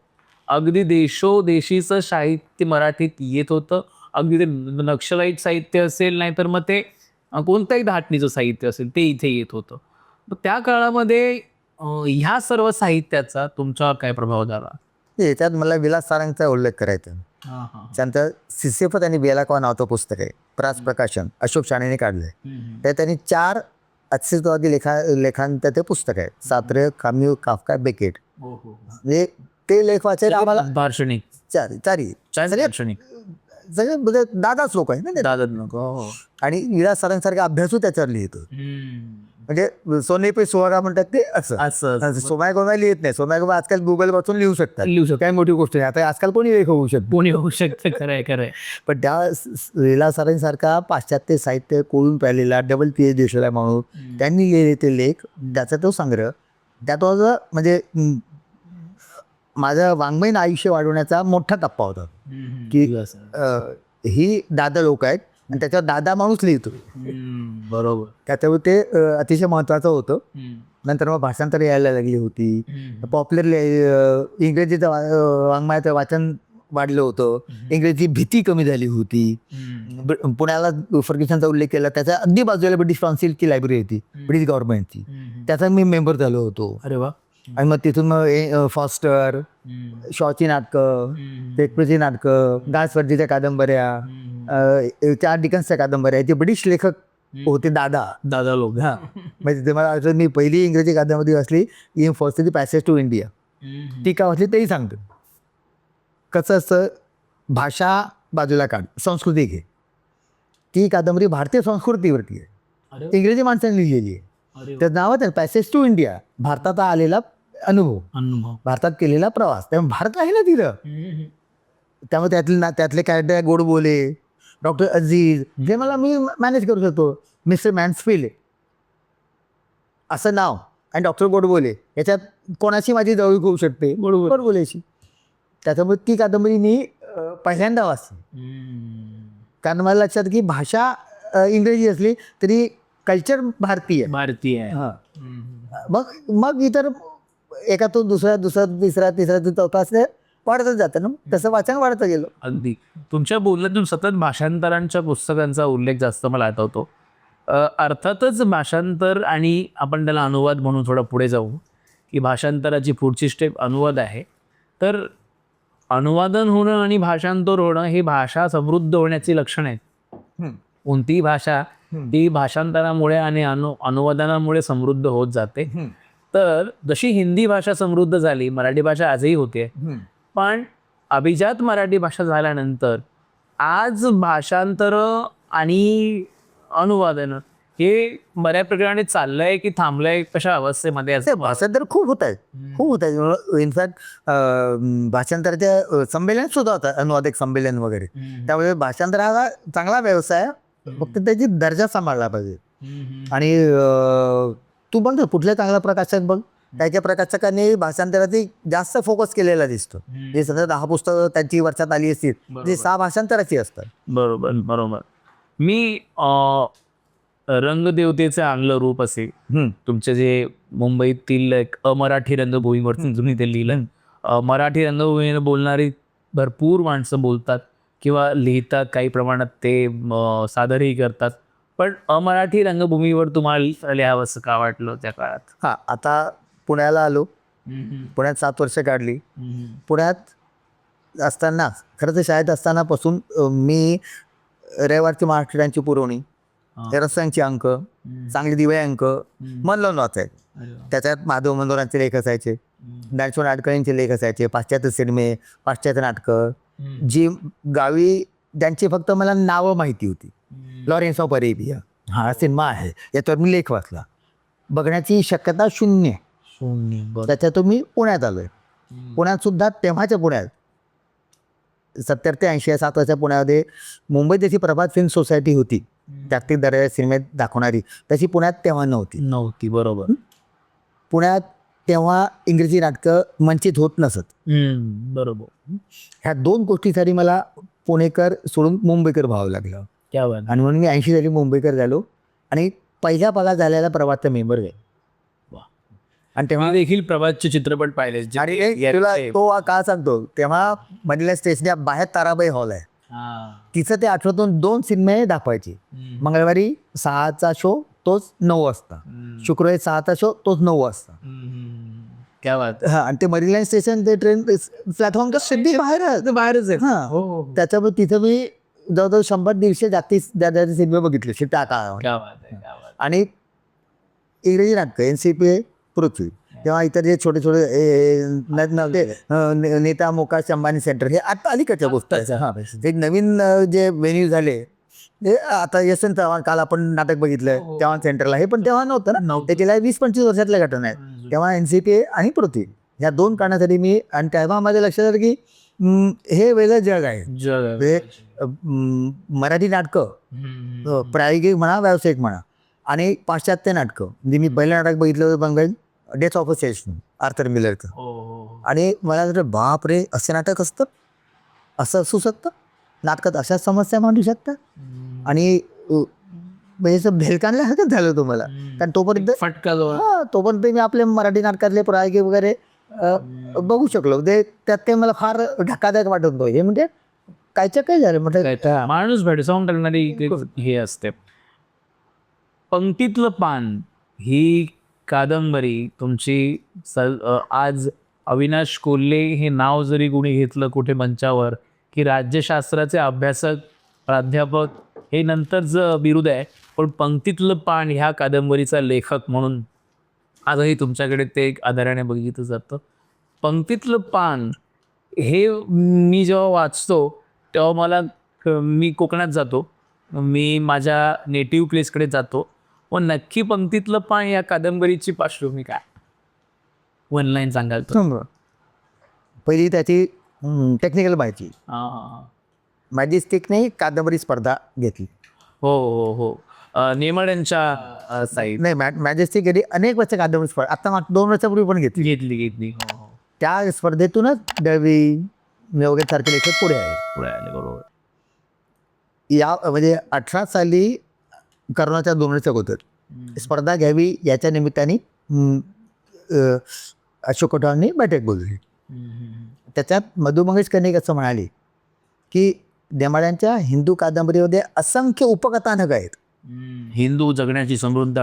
अगदी देशोदेशीचं साहित्य मराठीत येत होतं. अगदी ते नक्षलाईट साहित्य असेल, नाहीतर मग ते कोणत्याही धाटणीचं साहित्य असेल ते इथे येत होतं. तर त्या काळामध्ये ह्या सर्व साहित्याचा तुमच्यावर काय प्रभाव झाला? याच्यात मला विलास सारंगचा उल्लेख करायचा. त्यांचं सिसिफस आणि बेलाकॉ नावाचं पुस्तक आहे, प्रास प्रकाशन, अशोक शाणेने काढलंय. तर त्यांनी 4 अस्तित्ववादी लेखांचं ते पुस्तक आहे. सात्रे, काम्यू, काफका, बेकेट. म्हणजे ते लेख वाचायला आम्हाला दार्शनिक चारी सगळे म्हणजे दादाच लोक आहे ना, दादा नको. आणि विलास सारंगसारखा अभ्यासू त्याच्यावर लिहितो. म्हणजे सोने पे सुहागा म्हणतात ते असं. सोमाय गोमाय लिहित नाही. सोमाय गोमाय आजकाल गुगल वाचून लिहू शकतात. काय मोठी गोष्ट नाही. आता आजकाल कोणी लेख होऊ शकतो, कोणी होऊ शकतं. खरंय खरंय. पण त्या विलास सारंगसारखा पाश्चात्य साहित्य कोळून पाहिलेला डबल PhD असलेला माणूस, त्यांनी लिहिले ते लेख, त्याचा तो संग्रह, त्यात म्हणजे माझं वाङ्मयीन आयुष्य वाढवण्याचा मोठा टप्पा होता की ही दादा लोक आहेत आणि त्याच्यावर दादा माणूस लिहितो. बरोबर. त्याच्यावर ते अतिशय महत्त्वाचं होतं. नंतर मग भाषांतर यायला लागली होती. पॉप्युलर इंग्रजीचं वाङ्मयाचं वाचन वाढलं होतं. इंग्रजी भीती कमी झाली होती. पुण्याला फर्ग्युसनचा उल्लेख केला, त्याच्या अगदी बाजूला ब्रिटिश काउन्सिलची लायब्ररी होती, ब्रिटिश गव्हर्नमेंटची. त्याचा मी मेंबर झालो होतो. अरे वा. आणि मग तिथून मग फॉस्टर, शॉची नाटकं, शेक्सपियरची नाटकं, गायस्वर्दीच्या कादंबऱ्या, 4 डिकन्सच्या कादंबऱ्या, जे ब्रिटिश लेखक होते दादा दादा लोक. हां म्हणजे ते मला आठवतं, मी पहिली इंग्रजी कादंबरी वाचली in first the passage to India. ती का वाचली तेही सांगतो. कसं असतं, भाषा बाजूला काढ, संस्कृती घे. ती कादंबरी भारतीय संस्कृतीवरती आहे, इंग्रजी माणसाने लिहिलेली आहे. त्याचं नावच आहे पॅसेज टू इंडिया, भारतात आलेला अनुभव, भारतात केलेला प्रवास. त्यामुळे भारत आहे ना तिथं. त्यामुळे त्यातले कॅरेक्टर गोड बोले, डॉक्टर अझीज, जे मला मी मॅनेज करू शकतो. मिस्टर मॅन्सफिल्ड असं नाव आणि डॉक्टर गोडबोले, याच्यात कोणाशी माझी जवळीक होऊ शकते, गोडबोलेशी. त्याच्यामुळे ती कादंबरी मी पहिल्यांदा वाचली. कारण मला लक्षात की भाषा इंग्रजी असली तरी कल्चर भारतीय आहे. हां. मग इतर एकातून दुसरा तिसरा ते चौथा असं वाढतच जातं ना. तसं वाचन वाढतं गेलं. अगदी. तुमच्या बोलण्यातून सतत भाषांतरांच्या पुस्तकांचा उल्लेख जास्त मला आठवतो. अर्थातच भाषांतर आणि आपण त्याला अनुवाद म्हणून थोडं पुढे जाऊ, की भाषांतराची पुढची स्टेप अनुवाद आहे. तर अनुवादन होणं आणि भाषांतर होणं ही भाषा समृद्ध होण्याची लक्षणं आहेत. कोणतीही भाषा ती भाषांतरामुळे आणि अनुवादनामुळे समृद्ध होत जाते. तर जशी हिंदी भाषा समृद्ध झाली, मराठी भाषा आजही होते, पण अभिजात मराठी भाषा झाल्यानंतर आज भाषांतर आणि अनुवादन हे बऱ्या प्रकारे चाललंय की थांबलंय, कशा अवस्थेमध्ये ते भाषांतर खूप होत आहेत. इनफॅक्ट भाषांतराच्या संमेलन सुद्धा होतात, अनुवादक संमेलन वगैरे. त्यामुळे भाषांतर हा चांगला व्यवसाय आहे, फक्त त्याची दर्जा सांभाळला पाहिजे. आणि तू बघ ना, कुठल्या चांगल्या प्रकाशक बघ, त्याच्या प्रकाशकांनी भाषांतराची जास्त फोकस केलेला दिसतो. जे सध्या 10 पुस्तकं त्यांची वर्षात आली असतील, जे 6 भाषांतराची असतात. बरोबर. मी रंगदेवतेचं आणलं रूप असे तुमचे जे मुंबईतील एक अमराठी रंगभूमीवरती तुम्ही ते लिहिलं. मराठी रंगभूमीवर बोलणारी भरपूर माणसं बोलतात किंवा लिहितात, काही प्रमाणात ते सादरही करतात. पण अमराठी रंगभूमीवर तुम्हाला लिहावंसं का वाटलं त्या काळात? हां, आता पुण्याला आलो, पुण्यात 7 वर्ष काढली. पुण्यात असताना, खरं तर शाळेत असतानापासून मी रविवारची महाराष्ट्रांची पुरवणी, रसायनचे अंक, चांगले दिवे अंक मन लावून वाचायचे. त्याच्यात माधव मंदोरांचे लेख असायचे, ज्ञानेश्वर नाडकर्णींचे लेख असायचे, पाश्चात्य सिनेमे, पाश्चात्य नाटकं, जी गावी ज्यांची फक्त मला नावं माहिती होती. लॉरेन्स ऑफ अरेबिया हा सिनेमा आहे, याच्यावर मी लेख वाचला. बघण्याची शक्यता शून्य. त्याच्यातून मी पुण्यात आलोय. पुण्यात सुद्धा तेव्हाच्या पुण्यात 70 ते 80 या 7 वर्षाच्या पुण्यामध्ये मुंबईत जशी प्रभात फिल्म सोसायटी होती, जागतिक दर्जाच्या सिनेमात दाखवणारी, तशी पुण्यात तेव्हा नव्हती. बरोबर. पुण्यात तेव्हा इंग्रजी नाटकं मंचित होत नसत. बरोबर. ह्या 2 गोष्टीसाठी मला पुणेकर सोडून मुंबईकर व्हावं लागलं. आणि म्हणून मी 80 साली मुंबईकर झालो आणि पहिल्या पगार झालेला प्रभातचा मेंबर आहे. आणि तेव्हा देखील प्रभातचे चित्रपट पाहिले. आणि तुला तो का सांगतो, तेव्हा मधल्या स्टेशनच्या बाहेर ताराबाई हॉल आहे, तिचं ते आठवड्यातून 2 सिनेमे दाखवायचे. मंगळवारी 6चा शो, तोच 9 वाजता. शुक्रवारी 6चा शो, तोच 9 वाजता. क्या बात. हां, आणि ते मरीलाईन स्टेशन, ते ट्रेन प्लॅटफॉर्मच्या सिद्धी बाहेरच आहे. हां, त्याच्यामुळे तिथं मी जवळजवळ 100-150 जागतिक दर्जाचे सिनेमे बघितले त्या काळात. आणि इंग्रजी नाटकं, NCPA, पृथ्वी, तेव्हा इतर जे छोटे नेता मुकेश अंबानी सेंटर, हे आता अलीकडच्या गोष्ट आहे. हां, ते नवीन जे व्हेन्यू झाले ते आता यशवंत चव्हाण, काल आपण नाटक बघितलं चव्हाण सेंटरला, हे पण तेव्हा नव्हतं ना. ते गेल्या 20-25 वर्षातल्या घटना आहेत. तेव्हा NCPA आणि पृथ्वी ह्या 2 कारणासाठी मी, आणि तेव्हा माझ्या लक्षात आलं की हे वेगळं जग आहे. मराठी नाटकं प्रायोगिक म्हणा, व्यावसायिक म्हणा, आणि पाश्चात्य नाटकं. म्हणजे मी पहिलं नाटक बघितलं होतं death of a salesman, Arthur मिलरचं. आणि मला वाटलं, बाप रे, असं नाटक असतं, असं असू शकतं नाटकात, अशा समस्या मांडू शकतात. आणि म्हणजे भेलकांना झालं तुम्हाला, कारण तोपर्यंत तोपर्यंत मी आपल्या मराठी नाटकातले प्रायोगिक वगैरे बघू शकलो. ते त्यात काही मला फार धक्कादायक वाटत नव्हतं. हे म्हणजे कायच्या काय झालं म्हटलं, माणूस भेडसावून टाकणारी हे असते. पंक्तीतलं पान ही कादंबरी तुमची आज अविनाश कोल्हे हे नाव जरी कोणी घेतलं कुठे मंचावर, की राज्यशास्त्राचे अभ्यासक, प्राध्यापक हे नंतरचं बिरुद आहे, पण पंक्तीतलं पान ह्या कादंबरीचा लेखक म्हणून आजही तुमच्याकडे ते एक आदराने बघितलं जातं. पंक्तीतलं पान हे मी जेव्हा वाचतो तेव्हा मला मी कोकणात जातो, मी माझ्या नेटिव्ह प्लेसकडे जातो व नक्की पंक्तीतलं पान या कादंबरीची पार्श्वभूमी काय, वन लाईन सांगाल तर? समजा पहिली त्याची टेक्निकल माहिती. हां. मॅजेस्टिकने कादंबरी स्पर्धा घेतली. हो. नेमाड्यांच्या साईड नाही, मॅजेस्टिक गेली अनेक वर्ष कादंबरी स्पर्धा, आता 2 वर्षापूर्वी पण घेतली. घेतली. हो. त्या स्पर्धेतूनच दळवी वगैरे सारखे लेखक पुढे आहे. पुढे आले, बरोबर. या म्हणजे 18 साली करोनाच्या 2 वर्ष अगोदर स्पर्धा घ्यावी याच्या निमित्ताने अशोक कोठावरनी बैठक बोलवली. त्याच्यात मधु मंगेश कर्णिक असं म्हणाले की नेमाड्यांच्या हिंदू कादंबरीमध्ये असंख्य उपकथानक आहेत. हिंदू जगण्याची समृद्ध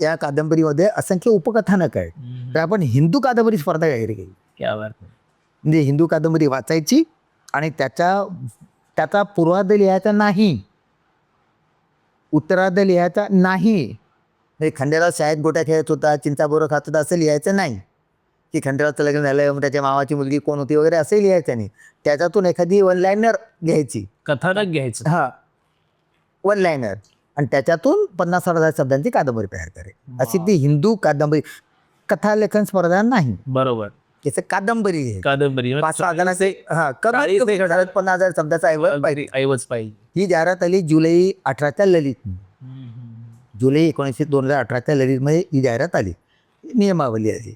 या कादंबरीमध्ये असंख्य उपकथानक आहेत. तर आपण हिंदू कादंबरी स्पर्धा घ्यायला गेली. क्या बात आहे. म्हणजे हिंदू कादंबरी वाचायची आणि त्याचा पूर्वार्ध लिहायचा नाही, उत्तरार्ध लिहायचा नाही. म्हणजे खंडेराव शाळेत गोट्या खेळत होता, चिंचाबोरं खात होता असं लिहायचं नाही, की खंडेरावचं लग्न झालं मग त्याच्या मामाची मुलगी कोण होती वगैरे असंही लिहायचं नाही. त्याच्यातून एखादी वन लाईनर घ्यायची, कथानक घ्यायचं. हां, वन लाईनर, आणि त्याच्यातून 50,000 शब्दांची कादंबरी तयार करे. अशी ती हिंदू कादंबरी कथालेखन स्पर्धा नाही, बरोबर. त्याचं कादंबरी आहे. कादंबरी 5-6 जणांचे 50,000 शब्दाचा ऐवज पाहिजे. ही जाहिरात आली जुलै 18च्या ललित, जुलै 2018च्या ललितमध्ये ही जाहिरात आली, नियमावली आली.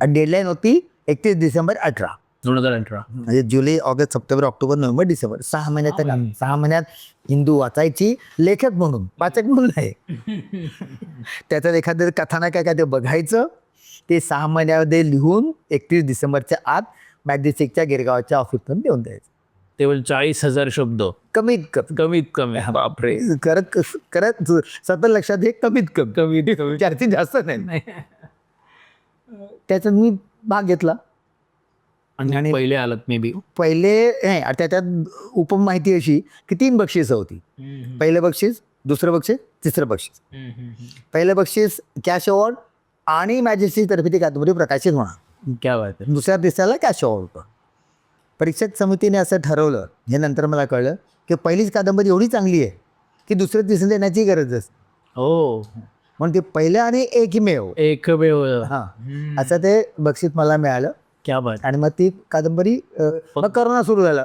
आणि डेडलाईन होती 31 डिसेंबर 2018. म्हणजे जुलै, ऑगस्ट, सप्टेंबर, ऑक्टोबर, नोव्हेंबर, डिसेंबर 6 महिन्यात. 6 महिन्यात हिंदू वाचायची, लेखक म्हणून, वाचक म्हणून नाही. त्याच्यात एखादं कथानक आहे का ते बघायचं, ते 6 महिन्यामध्ये लिहून 31 डिसेंबरच्या आत मॅजेस्टिकच्या गिरगावच्या ऑफिसमध्ये देऊन द्यायचं. तेवढे 40,000 शब्द कमीत कमी. बापरे. करत सतत लक्षात घे, कमीत कमी, जास्तीत जास्त नाही. त्याच्यात मी भाग घेतला. आणि पहिले आलत मे बी. पहिले नाही, त्याच्यात उपमाहिती अशी की 3 बक्षिसं होती. पहिलं बक्षीस, दुसरं बक्षीस, तिसरं बक्षीस. पहिलं बक्षीस कॅश अवॉर्ड आणि मॅजेस्टिक तर्फे ती कादंबरी प्रकाशित होणार. क्या बात आहे. दुसऱ्या दिवसाला कॅश अवॉर्ड होतं. परीक्षक समितीने असं ठरवलं, हे नंतर मला कळलं, की पहिलीच कादंबरी एवढी चांगली आहे की दुसऱ्या दिवशी देण्याची गरज असते. हो, म्हणून ते पहिलं आणि एकमेव हां, असं ते बक्षीस मला मिळालं. क्या बात. आणि मग ती कादंबरी, मग करोना सुरू झाला,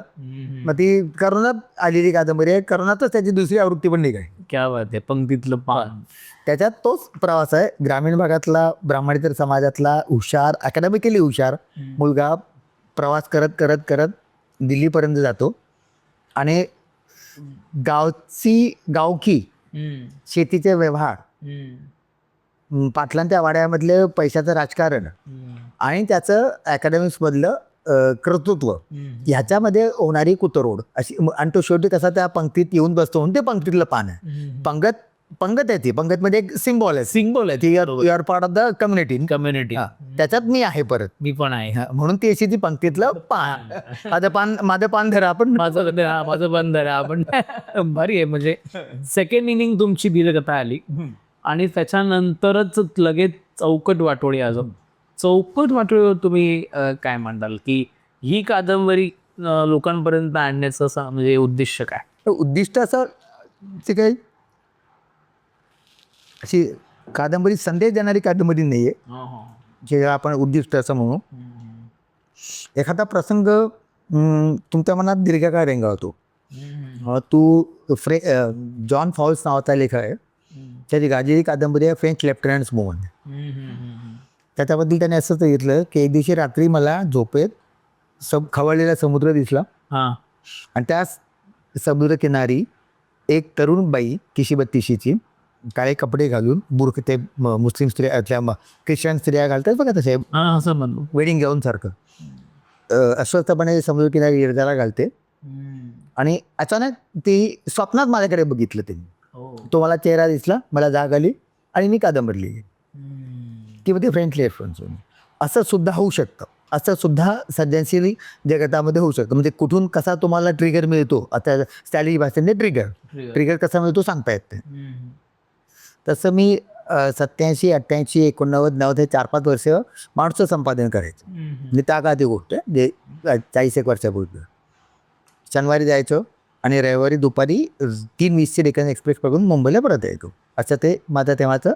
मग ती करोनात आलेली कादंबरी आहे. करोनातच त्याची दुसरी आवृत्ती पण निघाली. क्या बात आहे. पंक्तीतलं पान. त्याच्यात तोच प्रवास आहे. ग्रामीण भागातला, ब्राह्मणेतर समाजातला हुशार, अकॅडमिकली हुशार मुलगा प्रवास करत दिल्लीपर्यंत जातो आणि गावकी शेतीचे व्यवहार, पाटलांच्या वाड्यामधले पैशाचं राजकारण आणि त्याचं अकॅडमिक्समधलं कर्तृत्व, ह्याच्यामध्ये होणारी कुतरोड अशी. आणि तो शेवटी कसा त्या पंक्तीत येऊन बसतो म्हणून ते पंक्तीतलं पान आहे. पंगत आहे ती. पंगत म्हणजे एक सिम्बॉल आहे की you are part of the community. त्याच्यात मी आहे, परत मी पण आहे, म्हणून ती अशी ती पंक्तीतलं पान. माझं पान धरा आपण, माझं पान धरा आपण. भारी आहे. म्हणजे सेकंड इनिंग तुमची दीर्घकथा आली आणि त्याच्यानंतरच लगेच चौकट वाटोळी. अजून चौकट वाटोळीवर तुम्ही काय म्हणताल की ही कादंबरी लोकांपर्यंत आणण्याचं म्हणजे उद्दिष्ट काय? उद्दिष्ट असं ते काही अशी कादंबरी संदेश देणारी कादंबरी नाही आहे, जे आपण उद्दिष्ट असं म्हणू. एखादा प्रसंग तुमच्या मनात दीर्घकाळ रेंगाळतो. जॉन फॉल्स नावाचा लेखक आहे, त्याची गाजलेली कादंबरी आहे फ्रेंच लेफ्टनंट्स मूव्हमेंट. त्याच्याबद्दल त्याने असं सांगितलं की एक दिवशी रात्री मला झोपेत खवळलेला समुद्र दिसला आणि त्या समुद्रकिनारी एक तरुण बाई, किशी 32शीची, काळे कपडे घालून, बुरख, ते मुस्लिम स्त्रिया, ख्रिश्चन स्त्रिया घालतात बघा तसे, वेडिंग गाऊन सारखं, अस्वस्थपणे समुद्रकिनारी इरजाला घालते. आणि अचानक ती स्वप्नात माझ्याकडे बघितलं त्यांनी. तो मला चेहरा दिसला, मला जाग आली आणि मी कादंबरी लिहिली. किंवा ते फ्रेंच लेफ्टनंट्स. असं सुद्धा होऊ शकतं, असं सुद्धा सर्जनशील जगतामध्ये होऊ शकतं. म्हणजे कुठून कसा तुम्हाला ट्रिगर मिळतो, आता स्टॅलिश भाषेने ट्रिगर कसा मिळतो सांगता येत नाही. तसं मी 87, 88, 89, 90 हे 4-5 वर्ष माणसं संपादन करायचं. म्हणजे त्या काळाची गोष्ट आहे, जे 40-1 वर्षापूर्वी. शनिवारी जायचो आणि रविवारी दुपारी 3:20ची डेक्कन एक्सप्रेस पकडून मुंबईला परत यायचो. असं ते माझं तेव्हाचं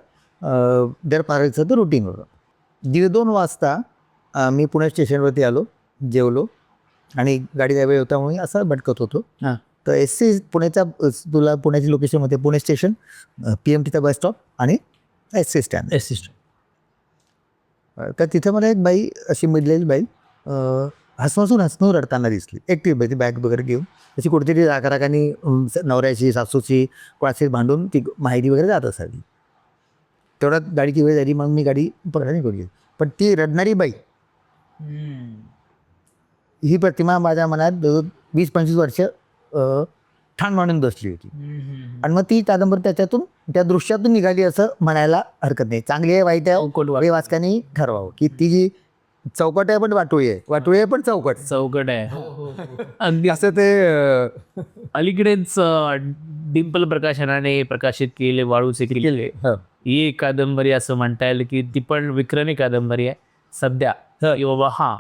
दर पाराचं रुटीन होतं. 1:30-2 वाजता मी पुणे स्टेशनवरती आलो, जेवलो आणि गाडी वेळ होता म्हणून असं भटकत होतो. तर SC पुण्याचा, तुला पुण्याची लोकेशनमध्ये पुणे स्टेशन, PMTचा बस स्टॉप आणि SC स्टँड. तर तिथं मला एक बाई, अशी मिडलेली बाई, हसून रडताना दिसली. एकटी बाई, ती बॅग वगैरे घेऊन अशी कुठेतरी रागारागाने नवऱ्याची, सासूची, कोणाशी भांडून ती माहिती वगैरे जात असावी. तेवढ्यात गाडीची वेळ झाली, मग मी गाडी पकडण्याने गेली. पण ती रडणारी बाई, ही प्रतिमा माझ्या मनात 20-25 वर्ष ठाण मांडून बसली होती. आणि मग ती कादंबरी त्याच्यातून, त्या दृश्यातून निघाली असं म्हणायला हरकत नाही. चांगली आहे, वाईट आहे, हे वाचकाने ठरवावं की ती जी चौकट आहे पण वाटोळी आहे पण चौकट आहे. अगदी असं ते अलीकडेच डिंपल प्रकाशनाने प्रकाशित केले वाळूचे किल्ले, ही एक कादंबरी असं म्हणता येईल की ती पण विक्रमी कादंबरी आहे सध्या. की बाबा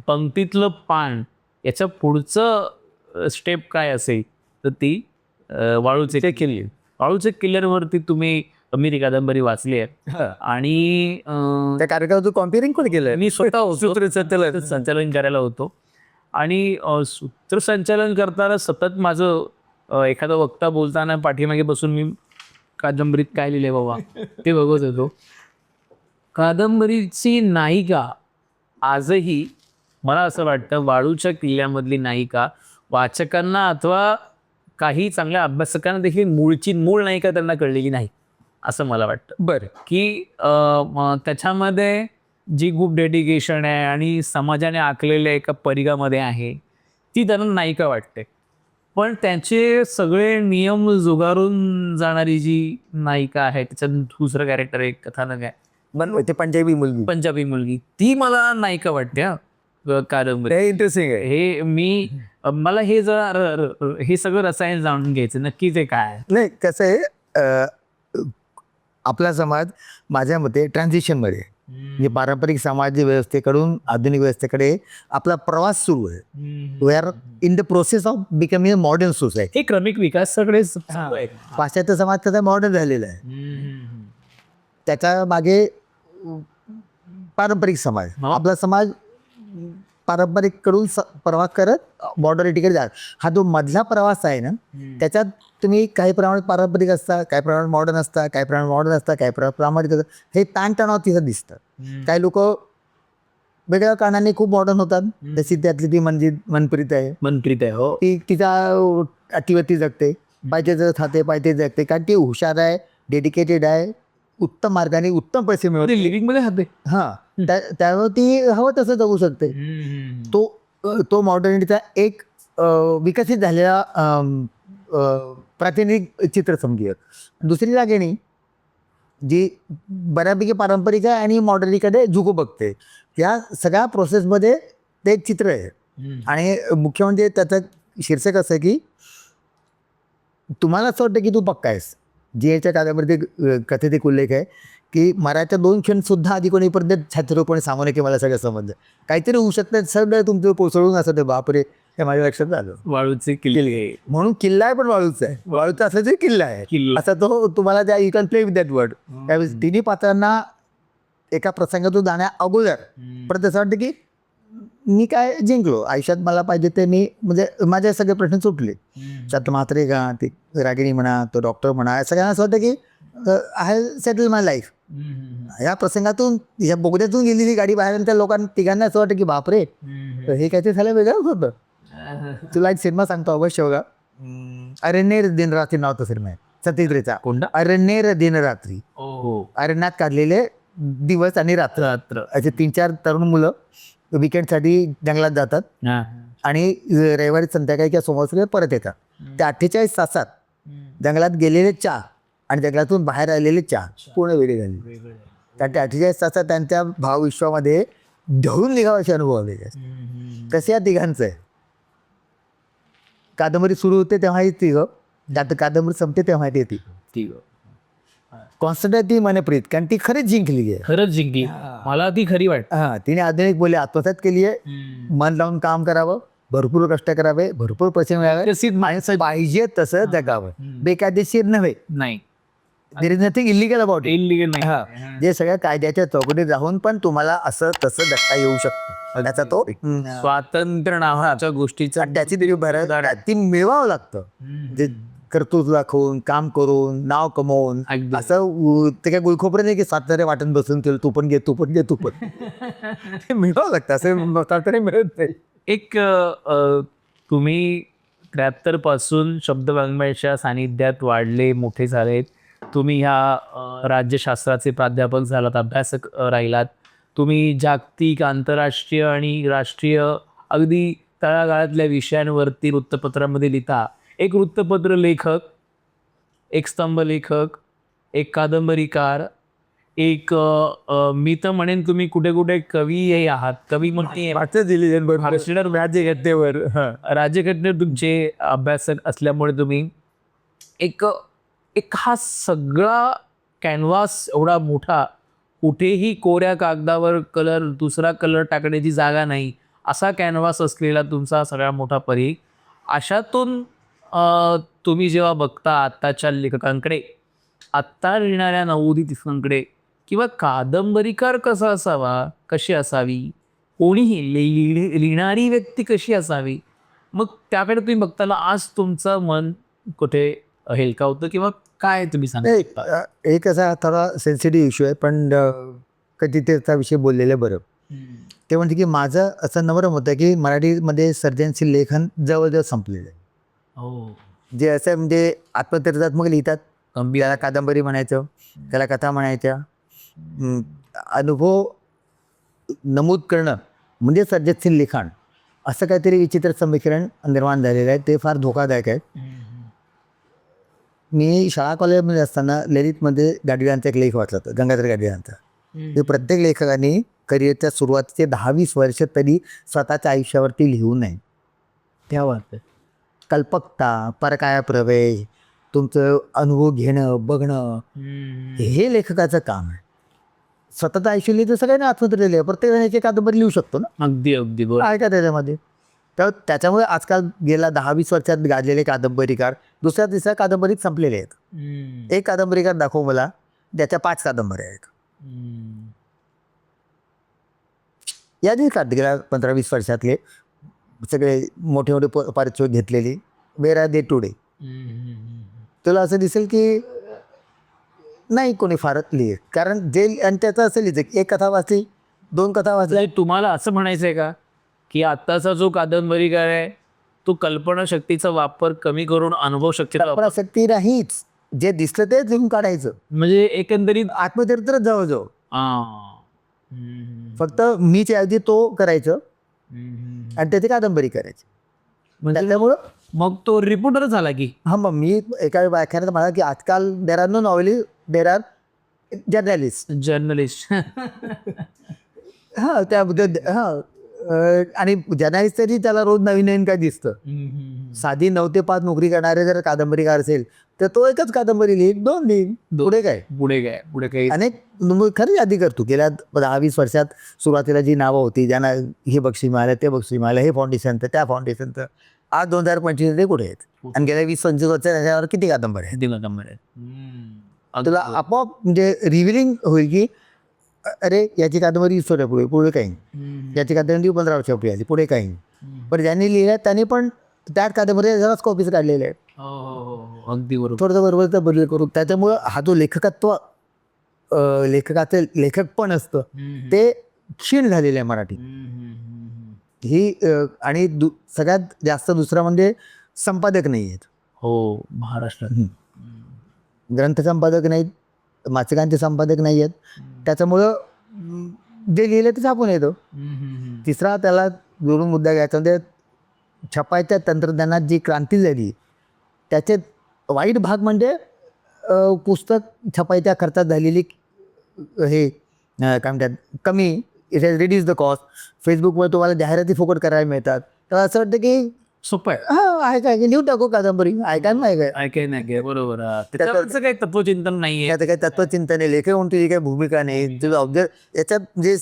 पंक्तीतलं पान याच्या पुढचं स्टेप काय असेल तर ती वाळूचे किल्ल्यांवरती तुम्ही मी कादंबरी वाचली आहे. आणि त्या कार्यक्रमाचं कॉम्पेअरिंग पण केलं. मी स्वतः सूत्रसंचालन करायला होतो आणि सूत्रसंचालन करताना सतत माझं एखादा वक्ता बोलताना पाठीमागे बसून मी कादंबरीत काय लिहिले बाबा ते बघत होतो. कादंबरीची नायिका आजही मला असं वाटतं वाळूच्या किल्ल्यामधली नायिका वाचकांना अथवा काही चांगल्या अभ्यासकांना देखील मूळ नायिका त्यांना कळलेली नाही असं मला वाटतं. बरं, की त्याच्यामध्ये जी खूप डेडिकेशन आहे आणि समाजाने आखलेल्या एका परिघामध्ये आहे ती त्यांना नायिका वाटते. पण त्याचे सगळे नियम जुगारून जाणारी जी नायिका आहे, त्याच्यात दुसरं कॅरेक्टर एक कथानक आहे, ते पंजाबी मुलगी, ती मला नायिका वाटते. कादंबरी इंटरेस्टिंग आहे. मला हे जरा हे सगळं रसायन जाणून घ्यायचं नक्की ते काय आहे. नाही, कसं आहे, आपला समाज माझ्या मते ट्रान्झिशनमध्ये, म्हणजे पारंपरिक समाज व्यवस्थेकडून आधुनिक व्यवस्थेकडे आपला प्रवास सुरू आहे. We are in the process of becoming a modern society. हे क्रमिक विकास सगळे पाश्चात्य समाज त्याचा मॉडर्न झालेला आहे. त्याच्या मागे पारंपरिक समाज, आपला समाज पारंपरिक कडून प्रवास करत मॉडर्निटीकडे जात. हा जो मधला प्रवास आहे ना, त्याच्यात तुम्ही काही प्रमाणात पारंपरिक असता, काही प्रमाणात मॉडर्न असता, काही प्रमाणात मॉडर्न असता, काही प्रमाणात प्रामाणिक असतात. हे ताणतणाव तिथं दिसतं. काही लोक वेगळ्या कारणाने खूप मॉडर्न होतात, जशी त्यातली ती मनप्रीत आहे. हो, ती तिचा अतिवती जगते, पाहिजे जर खाते पाहिजे जगते, कारण ती हुशार आहे, डेडिकेटेड आहे, उत्तम मार्गाने उत्तम पैसे मिळवते, लिव्हिंग मध्ये खाते. त्यावर ती हवं तसं जगू शकते. तो मॉडर्निटीचा एक विकसित झालेला प्रातिनिधिक चित्र समजूया. दुसरी जागेनी जी बऱ्यापैकी पारंपरिक आहे आणि मॉडर्निटीकडे झुकू बघते, त्या सगळ्या प्रोसेसमध्ये ते एक चित्र आहे. आणि मुख्य म्हणजे त्याचं शीर्षक असं आहे की तुम्हाला असं वाटतं की तू पक्का आहेस. याच्या कादंबरीत कथेत एक उल्लेख आहे की मराठ्या 2 क्षण सुद्धा आधी कोणी पर्यंत छात्रपणे सांगू नये की मला सगळं समजलं, काहीतरी होऊ शकतं, सगळं तुमचं कोसळून असं ते बापरे, हे माझ्या लक्षात आलं. वाळूचे किल्ले म्हणून किल्ला आहे, पण वाळूचा आहे. वाळूचा असं जे किल्ला आहे असा तो तुम्हाला त्या you can play with that word. त्यावेळेस तिन्ही पात्रांना एका प्रसंगातून जाण्या अगोदर परत असं वाटतं की मी काय जिंकलो आयुष्यात, मला पाहिजे ते मी, म्हणजे माझे सगळे प्रश्न सुटले. त्यात म्हात्रे का ती रागिणी म्हणा, तो डॉक्टर म्हणा, सगळ्यांना असं वाटतं की I have settle my life. या प्रसंगातून, या बोगद्यातून गेलेली गाडी बाहेर, त्या लोकांना तिघांना असं वाटतं की बापरे, हे काय ते झालं वेगळंच होतं. तुला एक सिनेमा सांगतो अवश्य बघा, अरण्येर दिनरात्री नावाचा सिनेमा आहे सत्यजितचा. कोणता? अरण्येर दिनरात्री. अरण्यात काढलेले दिवस आणि रात्र असे 3-4 तरुण मुलं विकेंडसाठी जंगलात जातात आणि रविवारी संध्याकाळी किंवा सोमवारी परत येतात. त्या 48 तासात जंगलात गेलेले चहा आणि जंगलातून बाहेर आलेले चहा पूर्ण वेगळे झाले. त्या 48 तासात त्यांच्या भावविश्वामध्ये ढळून निघावं असे अनुभव आले. तसे या तिघांचं आहे. कादंबरी सुरू होते तेव्हाही तिघं, त्यात कादंबरी संपते तेव्हा ते तिघं. कॉन्स्टंटाईन ती मनप्रीत, कारण ती खरीच जिंकली आहे. खरंच जिंकली. मला ती खरी वाटते. हां, तिने आधुनिक बोली आत्मसात केली आहे. मन लावून काम करावं, भरपूर कष्ट करावे, भरपूर पैसे मिळावे, माणसं पाहिजे तसं जगावं, बेकायदेशीर नव्हे. नाही, there is nothing illegal about it. Illegal नाही. हां, जे सगळ्या कायद्याच्या चौकटीत राहून पण तुम्हाला असं तसं जगता येऊ शकतं. त्याचा तो स्वातंत्र्य नावाच्या गोष्टीचा त्याची तरी बरं ती मिळवावं लागतं. जे कर्तृत्व दाखवून, काम करून, नाव कमवून, अगदी. असं ते काय गुळखोबरं नाही की स्वातंत्र्य वाटून बसून केलं तू पण घे तू पण घे तू पण. ते मिळवावं लागतं, असं स्वातंत्र्य मिळत नाही. एक तुम्ही 73 पासून शब्द वाङ्मयाच्या सानिध्यात वाढले, मोठे झालेत. तुम्ही ह्या राज्यशास्त्राचे प्राध्यापक झालात, अभ्यासक राहिलात. तुम्ही जागतिक, आंतरराष्ट्रीय आणि राष्ट्रीय अगदी तळागाळातल्या विषयांवरती वृत्तपत्रामध्ये लिहिता. एक वृत्तपत्र लेखक, एक स्तंभलेखक, एक कादंबरीकार, एक मी तर म्हणेन तुम्ही कुठे कुठे कवी आहात. कवी म्हणते राज्यघटनेवर राज्यघटनेवर तुमचे अभ्यासक असल्यामुळे तुम्ही एक एक हा सगळा कॅनव्हास एवढा मोठा, कुठेही कोऱ्या कागदावर दुसरा कलर टाकण्याची जागा नाही असा कॅनव्हास असलेला तुमचा सगळा मोठा परीघ. अशातून तुम्ही जेव्हा बघता आत्ताच्या लेखकांकडे, आत्ता लिहिणाऱ्या नवोदितांकडे, किंवा कादंबरीकार कसा असावा, कशी असावी, कोणीही लिहिणारी व्यक्ती कशी असावी, मग त्याकडे तुम्ही बघताना आज तुमचं मन कुठे हेलकावतं किंवा काय तुम्ही सांगा? एक असा थोडा सेन्सिटिव्ह इश्यू आहे, पण कधी त्याचा विषय बोललेलं बरं. ते म्हणते की माझं असं नम्र मत आहे की मराठीमध्ये सर्जनशील लेखन जवळजवळ संपलेलं आहे. हो, जे असं म्हणजे आत्मचरित्रात्मक लिहितात, त्याला कादंबरी म्हणायचं, त्याला कथा म्हणायच्या, अनुभव नमूद करणं म्हणजे सर्जनशील लिखाण, असं काहीतरी विचित्र समीकरण निर्माण झालेलं आहे. ते फार धोकादायक आहे. मी शाळा कॉलेजमध्ये असताना ललितमध्ये गाडगिळांचा एक लेख वाचला होता, गंगाधर गाडगिळांचा. ते प्रत्येक लेखकाने करिअरच्या सुरुवातीचे 10-20 वर्ष तरी स्वतःच्या आयुष्यावरती लिहू नये. तेव्हा कल्पकता, परकाया प्रवेश, तुमचं अनुभव घेणं, बघणं, हे लेखकाचं काम आहे. स्वतःचं आयुष्य लिहितं सगळ्यांनी आत्मचरित्र लिहिलं, प्रत्येकाने कादंबरी लिहू शकतो ना. अगदी अगदी बरोबर आहे का त्याच्यामध्ये? तर त्याच्यामुळे आजकाल गेल्या 10-20 वर्षात गाजलेले कादंबरीकार दुसऱ्या तिसऱ्या कादंबरीत संपलेले आहेत. एक कादंबरीकार दाखव मला ज्याच्या 5 कादंबऱ्या आहेत. या दिवसात गेल्या 15-20 वर्षातले सगळे मोठे मोठे पारितोषिक घेतलेली, वेर आर दे टुडे? तुला असं दिसेल की नाही कोणी फारच लिहित, कारण जे आणि त्याचं असं लिहितं की एक कथा वाचली, 2 कथा वाचल्या. तुम्हाला असं म्हणायचं आहे का की आत्ताचा जो कादंबरीकार आहे तो कल्पनाशक्तीचा वापर कमी करून अनुभवशक्तीचा शक्ती नाहीच, जे दिसलं ते लिहून काढायचं, म्हणजे एकंदरीत आत्मचरित्र जवळजवळ फक्त मीच ऐवजी तो करायचं आणि त्याची कादंबरी करायची. म्हणजे त्यामुळं मग तो रिपोर्टर झाला की मग मी एका व्याख्यानात म्हणाला की आजकाल there are no novelist, there are journalist. Journalist. हां, त्याबद्दल हां. आणि जर्नलिस्ट तरी त्याला रोज नवीन नवीन काय दिसतं. साधी 9 ते 5 नोकरी करणारे जर कादंबरीकार असेल तर तो एकच कादंबरी लिहीन, 2 लिहीन, पुढे काय पुढे काही अनेक खरंच यादी करतो. गेल्या 10-20 वर्षात सुरुवातीला जी नावं होती, ज्यांना हे बक्षीस मिळालं, ते बक्षीस मिळालं, हे फाउंडेशनचं, त्या फाउंडेशनचं, आज 2025 ते कुठे आहेत? आणि गेल्या 20-25 वर्षात त्याच्यावर किती कादंबऱ्या आहेत? तुला आपोआप म्हणजे रिव्हिलिंग होईल की अरे याची कादंबरी 20 वर्षापूर्वी, पुढे काही, याची कादंबरी 15 वर्षापूर्वी आली, पुढे काही. पण ज्यांनी लिहिल्या त्यांनी पण त्याच कादंबरी जराच कॉपीज काढलेले आहेत. अगदी बरोबर. थोडंसं बरोबरचा बदल करू. त्याच्यामुळं हा जो लेखकत्व, लेखकाचं लेखक पण असतं ते क्षीण झालेलं आहे मराठी ही. आणि सगळ्यात जास्त दुसरं म्हणजे संपादक नाही आहेत. हो, महाराष्ट्रात ग्रंथसंपादक नाहीत, मासिकांचे संपादक नाही आहेत. त्याच्यामुळं जे लिहिलं ते छापून येतं. तिसरा त्याला जोडून मुद्दा घ्यायचा म्हणजे छपायच्या तंत्रज्ञानात जी क्रांती झाली त्याचे वाईट भाग म्हणजे पुस्तक छपायच्या खर्चात झालेली हे काय म्हणतात कमी it has reduce the cost. फेसबुकवर तुम्हाला जाहिराती फुकट करायला मिळतात. तर असं वाटतं की सोपं आहे. हां आहे काय की लिहून टाकू कादंबरी ऐकायला नाही काय काय नाही काय बरोबर त्याच्यावरचं काही तत्वचिंतन नाहीये. यात काही तत्वचिंतन आहे लेखक म्हणतो काही भूमिका नाही तुझं ऑब्झर्व याच्यात जे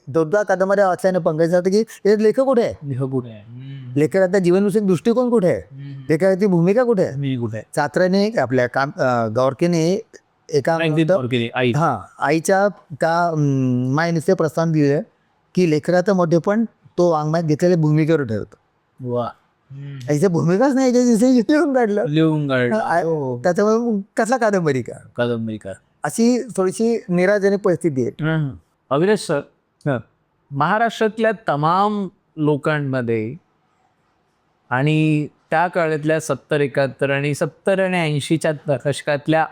दोनदा कादंबऱ्या वाचल्यानं पंकज होतं की याच्यात लेखक कुठे आहे लेखकाचा जीवनविषयक दृष्टिकोन कुठे आहे लेखकाची भूमिका कुठे आहे. मी कुठे चात्राने आपल्या गॉर्कीने एका आई हां आईच्या का मायनुसते प्रस्थान दिलं की लेखकाचं मोठेपण तो वाङ्मयात घेतलेल्या भूमिकेवर ठरतं. वा आईच्या भूमिकाच नाही लिहून काढलं लिहून त्याच्यामुळे कसला कादंबरी का कादंबरीकार. अशी थोडीशी निराशजनक परिस्थिती आहे. अविनाश सर, महाराष्ट्रातल्या तमाम लोकांमध्ये आणि त्या काळातल्या 70-71 आणि 70 आणि 80च्या दशकातल्या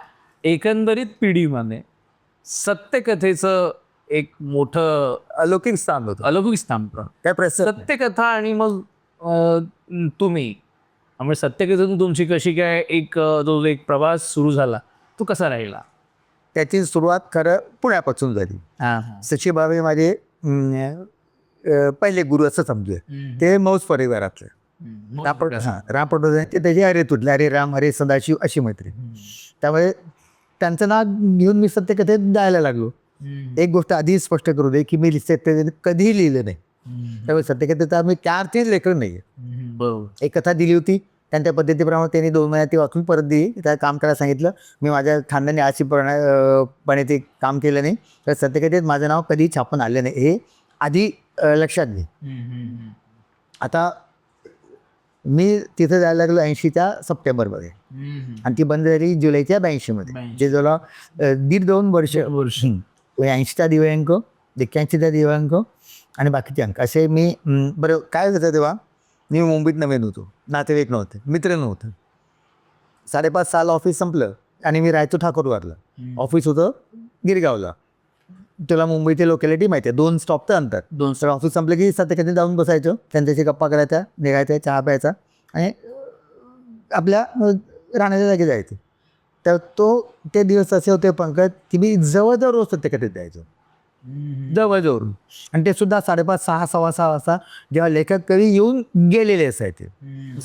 एकंदरीत पिढीमध्ये सत्यकथेचं एक मोठं अलौकिक स्थान होतं अलौकिक स्थान. काय प्रश्न सत्यकथा आणि मग तुम्ही म्हणजे सत्यकथेतून तुमची कशी काय जो एक प्रवास सुरू झाला तो कसा राहिला. त्याची सुरुवात खरं पुण्यापासून झाली. सचिन बाबे माझे पहिले गुरु असं समजूया. ते मौज परिवारातले राम पटोले ते त्याचे हरे तुटले हरे राम हरे सदाशिव अशी मैत्री. त्यामुळे त्यांचं नाव घेऊन मी सत्यकथेत जायला लागलो. एक गोष्ट आधी स्पष्ट करू दे की मी सत्यकथेत कधीही लिहिलं नाही. त्यामुळे सत्यकथेचा आम्ही 4-3 लेखक नाही आहे. एक कथा दिली होती त्यांच्या पद्धतीप्रमाणे त्यांनी 2 महिन्यात ती वाचून परत दिली. त्या काम करायला सांगितलं. मी माझ्या खानदानी पणे ते काम केलं नाही. तर सत्यकथेत माझं नाव कधी छापून आलं नाही हे आधी लक्षात घे. आता मी तिथं जायला लागलो 80च्या सप्टेंबरमध्ये आणि ती बंद झाली जुलैच्या 82मध्ये जे जवळ 1.5-2 वर्ष 80चा दिव्यांक 81चा दिव्यांक आणि बाकीचे अंक असे मी बरं काय होतं तेव्हा मी मुंबईत नवीन होतो. नातेवाईक नव्हते मित्र नव्हतं. 5.5 साल ऑफिस संपलं आणि मी राहायचो ठाकूरवारला. ऑफिस होतं गिरगावला. तुला मुंबईची लोकॅलिटी माहिती आहे 2 स्टॉपचं अंतर. 2 स्टॉप ऑफिस संपलं की सत्यकथेत जाऊन बसायचं त्यांच्याशी गप्पा करायच्या निघायच्या चहा प्यायचा आणि आपल्या राहण्याच्या जागी जायचं. तर ते दिवस असे होते पंकज की मी जवळजवळ रोज सत्यकथेत जायचो जवळजवळ. आणि ते सुद्धा 5:30, 6:15 वाजता जेव्हा लेखक कवी येऊन गेलेले असायचे.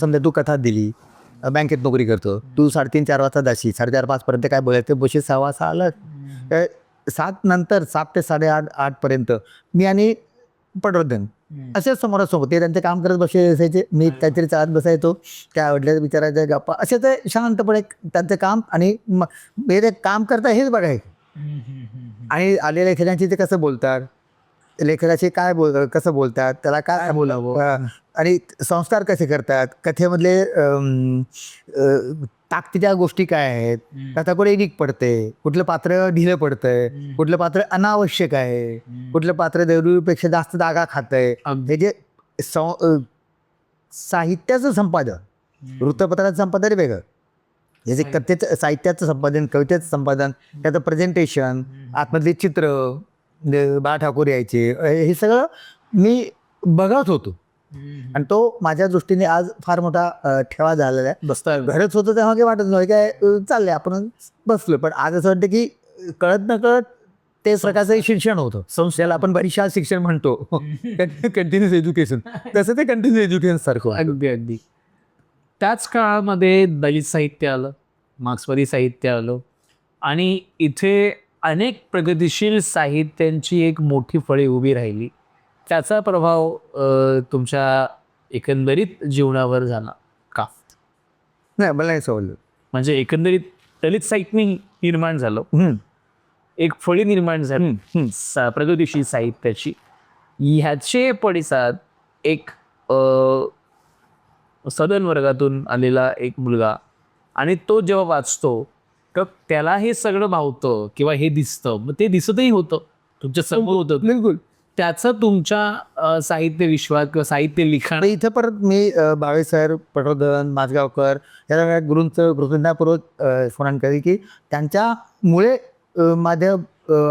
समजा तू कथा दिली बँकेत नोकरी करतो तू 3:30-4 वाजता जाशी 4:30-5 पर्यंत काय बोलायचं बशी 6 वाजता आलं. 7 नंतर 7 ते 8:30 पर्यंत मी आणि पटवर्धन असे समोरासमोर ते त्यांचं काम करत बसले असायचे. मी काहीतरी चालत बसायचो त्या आवडल्या विचारायच्या गप्पा असे ते शांतपणे त्यांचं काम आणि ते काम करता हेच बघायचं. आणि आलेल्या लेखकांशी ते कसं बोलतात लेखकाशी काय कसं बोलतात त्याला काय बोलावं आणि संस्कार कसे करतात कथेमधले ताकदीच्या गोष्टी काय आहेत कथा कुठे एनिक पडते कुठलं पात्र ढिलं पडतंय कुठलं पात्र अनावश्यक आहे कुठलं पात्र जरुरीपेक्षा जास्त जागा खातंय. हे जे साहित्याचं संपादन वृत्तपत्राचं संपादन वेगळं हे जे कथेचं साहित्याचं संपादन कवितेचं संपादन त्याचं प्रेझेंटेशन आतमधले चित्र बा ठाकूर यायचे हे सगळं मी बघत होतो. आणि तो माझ्या दृष्टीने आज फार मोठा ठेवा झालेला आहे. बसता घरच होतं तेव्हा काही वाटत नव्हतं काय चाललंय आपण बसलो. पण आज असं वाटतं की कळत न कळत ते प्रकारचं शिक्षण होतं संस्थेला आपण बरीचशा शिक्षण म्हणतो कंटिन्युअस एज्युकेशन तसं ते कंटिन्युअस एज्युकेशन सारखं. अगदी त्याच काळामध्ये दलित साहित्य आलं मार्क्सवादी साहित्य आलं आणि इथे अनेक प्रगतिशील साहित्यांची एक मोठी फळी उभी राहिली. त्याचा प्रभाव तुमच्या एकंदरीत जीवनावर झाला का. नाही मला नाही समजलं. म्हणजे एकंदरीत दलित साहित्य निर्माण झालं एक फळी निर्माण झाली प्रगतिशील साहित्याची. ह्याचे पडिसाद एक सदन वर्गातून आलेला एक मुलगा आणि तो जेव्हा वाचतो तर त्याला हे सगळं भावतं किंवा हे दिसतं मग ते दिसतही होतं तुमच्या समोर होतं. बिलकुल त्याचं तुमच्या साहित्य विश्वात किंवा साहित्य लिखाण. इथं परत मी भावे सर पटवर्धन माझगावकर या सगळ्या गुरूंचं कृतज्ञतापूर्वक स्मरण करेल की त्यांच्यामुळे माझ्या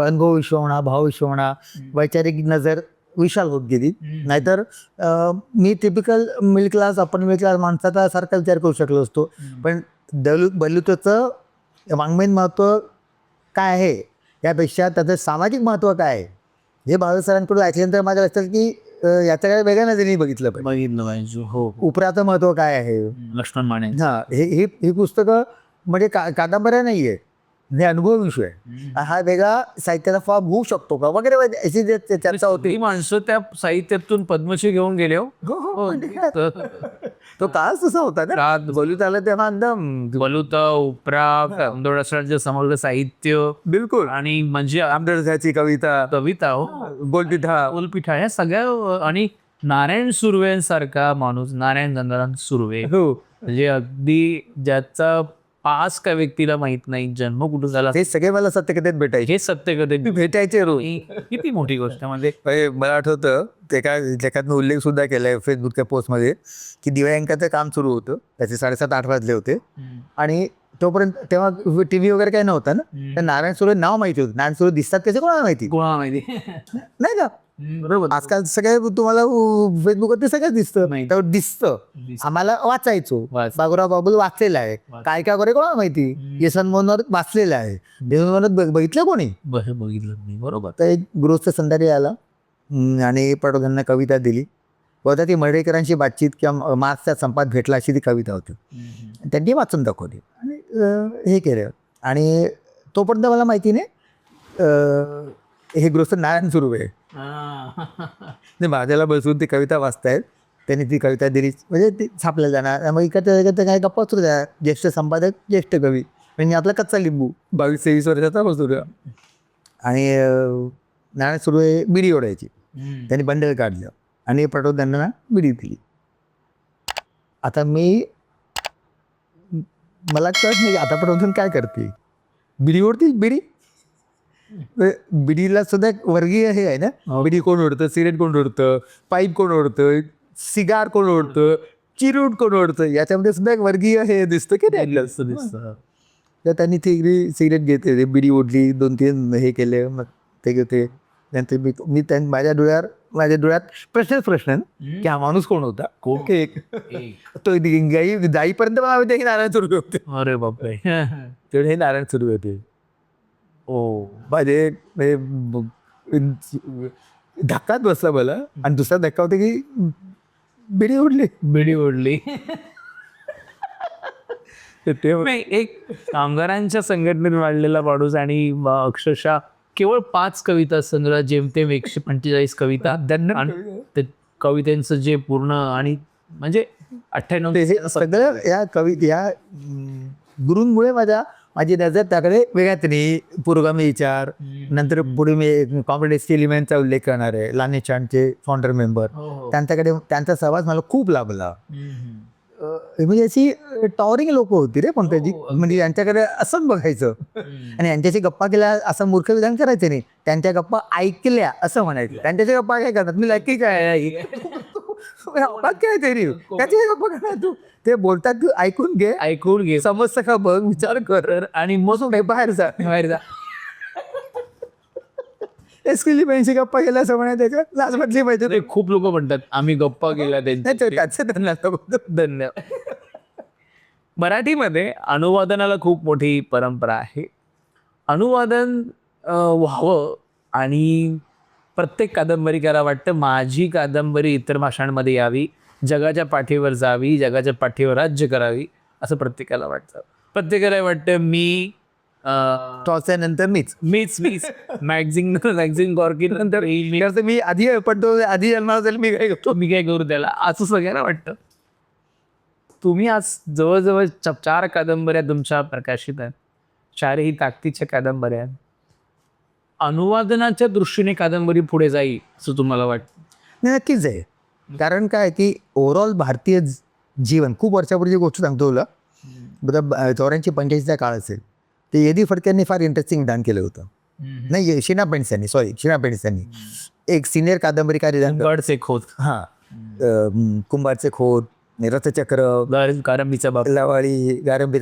अनुभव विश्ववणा भाव विश्ववणा वैचारिक नजर विशाल होत गेली. नाहीतर मी typical middle class upper middle class माणसाचा सारखा विचार करू शकलो असतो. पण दलिताचं वाङ्मयीन महत्त्व काय आहे यापेक्षा त्याचं सामाजिक महत्त्व काय आहे हे बाळ सरांकडून ऐकल्यानंतर माझ्या लक्षात की याचं काय वेगळ्या नजरेने बघितलं पाहिजे. बघितलं पाहिजे. हो, उपराचं महत्व काय आहे. लक्ष्मण माने. हा ही पुस्तकं म्हणजे कादंबऱ्या नाहीये, हे अनुभव विषय आहे. हा वेगळा साहित्याचा फॉर्म होऊ शकतो का वगैरे अशी चर्चा होती. ती माणसं त्या साहित्यातून पद्मश्री घेऊन गेले. हो, तो काळच तसा होता ना. बोलू आलं तेव्हा एकदम बलुता, उपरा, कांदोळाचं समग्र साहित्य, बिलकुल. आणि म्हणजे आंबेडकरची कविता, कविता, हो, गोलपिठा, ओलपिठा, ह्या सगळ्या, आणि नारायण सुर्वेसारखा माणूस, नारायण गंगाराम सुर्वे, हो, म्हणजे अगदी ज्याचा पास का व्यक्तीला माहित नाही, जन्म कुठून झाला, हे सगळे मला सत्यकथेत भेटायचे. हे सत्य कधी भेटायचे रोज. किती मोठी गोष्ट. म्हणजे मला आठवतं ते काय ज्याच्यात मी उल्लेख सुद्धा केलाय फेसबुकच्या पोस्टमध्ये की दिव्यांकाचं काम सुरू होतं. त्याचे 7:30-8 वाजले होते आणि तोपर्यंत तेव्हा टीव्ही वगैरे काही नव्हता ना. तर नारायण सुर्वे नाव माहिती होतं. नारायण सुर्वे दिसतात कसे कोणाला माहिती कोणाला माहिती. नाही का. बरोबर. आजकाल सगळे तुम्हाला फेसबुकवर ते सगळं दिसतं, त्यावर दिसतं. आम्हाला वाचायचो. बाबूराव बाबुल वाचलेला आहे. काय काय वगैरे कोणाला माहिती. यशवंत मोहनवर वाचलेलं आहे. यशवंत मोहनवर बघितलं कोणी बघितलं नाही. बरोबर. तर एक गृहस्थ संध्याकाळी आला आणि पटोद्यांना कविता दिली. बहुधा ती मर्ढेकरांची बातचीत किंवा मार्क्सच्या संपात भेटला अशी ती कविता होती. त्यांनी वाचून दाखवली आणि हे केलं. आणि तोपर्यंत मला माहिती नाही हे गृहस्थ नारायण सुर्वे माझ्याला बसून ती कविता वाचतायत. त्यांनी ती कविता दिली म्हणजे ती छापल्या जाणार. त्यामुळे इकडच्या काय गप्पा सुरू द्या. ज्येष्ठ संपादक, ज्येष्ठ कवी म्हणजे आपला कच्चा लिंबू 22-23 वर्षाचा बसून. आणि नारायण सुर्वे बिडी ओढायची. त्यांनी बंडल काढलं आणि पटोद्यांना बिडी दिली. आता मला कळत नाही आता पटोद्यान काय करते. बिडी ओढते. बिडीला सुद्धा एक वर्गीय हे आहे ना. बिडी कोण ओढतं, सिगरेट कोण ओढतं, पाईप कोण ओढतं, सिगार कोण ओढतं, चिरूट कोण ओढतं, याच्यामध्ये सुद्धा एक वर्गीय हे दिसतं की नाही दिसतं. तर त्यांनी ती सिगरेट घेते, बिडी ओढली, 2-3 हे केले. मग ते घेते. नंतर मी माझ्या डोळ्यात प्रश्न की हा माणूस कोण होता. तो जाईपर्यंत मला माहिती की नारायण सुर्वे होते. अरे बापरे. तेवढे हे नारायण सुर्वे होते. माझे धक्काच बसला मला. आणि दुसरा धक्का होता की बिडी ओढली. ते एक कामगारांच्या संघटनेत वाढलेला माणूस आणि अक्षरशः केवळ 5 कविता संग्रह, जेमतेम 145 कविता, आणि ते कवितेचं जे पूर्ण, आणि म्हणजे 98 सगळं या गुरूंमुळे माझी नजर त्याकडे वेगळ्यात नाही. पुरोगामी विचार, नंतर पुढे मी कॉम्प्युटर एलिमेंटचा उल्लेख करणार आहे. लानेचांडचे फाउंडर मेंबर, त्यांच्याकडे त्यांचा सहवास मला खूप लाभला. म्हणजे अशी टॉवरिंग लोक होती रे पंकजी. म्हणजे यांच्याकडे असंच बघायचं आणि यांच्याशी गप्पा केल्या असं मूर्ख विधान करायचं नाही. त्यांच्या गप्पा ऐकल्या असं म्हणायचं. त्यांच्याशी गप्पा काय करतात, मी लायकी काय काय तरी त्याची गप्पा करणार तू. ते बोलतात तू ऐकून घे, समजतं का बघ, विचार कर आणि मग बाहेर जा. एसकेली पेनशी गप्पा केल्या असं म्हणायचं. लाज म्हटली पाहिजे. ते खूप लोक म्हणतात आम्ही गप्पा केल्या धन्यवाद. मराठीमध्ये अनुवादनाला खूप मोठी परंपरा आहे. अनुवादन व्हावं आणि प्रत्येक कादंबरीकारा वाटतं माझी कादंबरी इतर भाषांमध्ये यावी, जगाच्या पाठीवर जावी, जगाच्या पाठीवर राज्य करावी, असं प्रत्येकाला वाटतं. प्रत्येकाला वाटतं मी टॉसच्यानंतर मीच मॅगझिन गॉर्की नंतर मी आधी जन्माला जाईल, मी काय करू त्याला, असं सगळ्यांना वाटतं. तुम्ही आज जवळजवळ 4 कादंबऱ्या तुमच्या प्रकाशित आहेत. 4ही ताकदीच्या कादंबऱ्या आहेत. अनुवादनाच्या दृष्टीने कादंबरी पुढे जाईल असं तुम्हाला वाटतं? नक्कीच आहे. कारण काय की ओव्हरऑल भारतीय जीवन खूप वर्षापूर्वीची गोष्ट सांगतो तुला. 84-85चा काळ असेल. ते येदी फडक्यांनी फार इंटरेस्टिंग विधान केलं होतं. नाही, शीना पेंड्स यांनी एक सिनियर कादंबरीकार कुंभारचे खोत, रथचक्र, गारंबीचा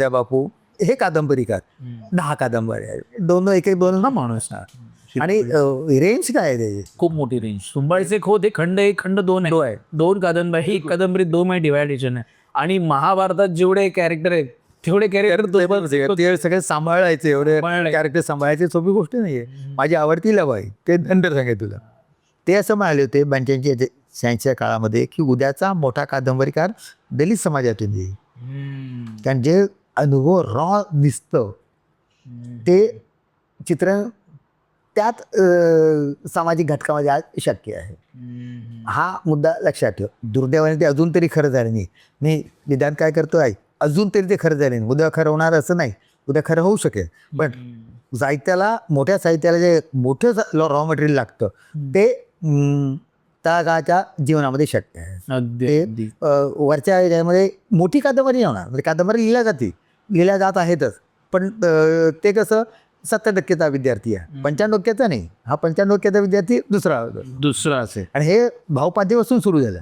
बापू, हे कादंबरीकार 10 कादंबरी आहे. दोन ना माणूस. आणि रेंज काय आहे त्याची, खूप मोठी रेंज. कुंभारचे खोत हे खंड 1, खंड 2 आहे. 2 कादंबरी, ही कादंबरी 2 मध्ये डिवायडेशन आहे. आणि महाभारतात जेवढे कॅरेक्टर आहेत तेवढे कॅरेक्टर सगळे सांभाळायचे, एवढे कॅरेक्टर सांभाळायचे सोपी गोष्ट नाहीये. माझी आवडती लव आहे ते नंतर सांगेल तुला. ते असं म्हणाले होते 85-86च्या काळामध्ये की उद्याचा मोठा कादंबरीकार दलित समाजातून येईल. कारण जे अनुभव रॉ दिसतं ते चित्रण त्यात सामाजिक घटकामध्ये आज शक्य आहे. हा मुद्दा लक्षात ठेव. दुर्दैवाने ते अजून तरी खरं झालं नाही. मी विधान काय करतो आहे, अजून तरी ते खरं झालं नाही. उद्या खरं होणार असं नाही, उद्या खरं होऊ शकेल. पण साहित्याला, मोठ्या साहित्याला जे मोठं रॉ मटेरियल लागतं ते त्या काळाच्या जीवनामध्ये शक्य आहे. अगदी वरच्या याच्यामध्ये मोठी कादंबरी नाही होणार. म्हणजे कादंबरी लिहिल्या जात आहेतच, पण ते कसं 70% विद्यार्थी आहे, 95% नाही. हा 95% विद्यार्थी दुसरा असेल. आणि हे भावपातीपासून सुरू झालं.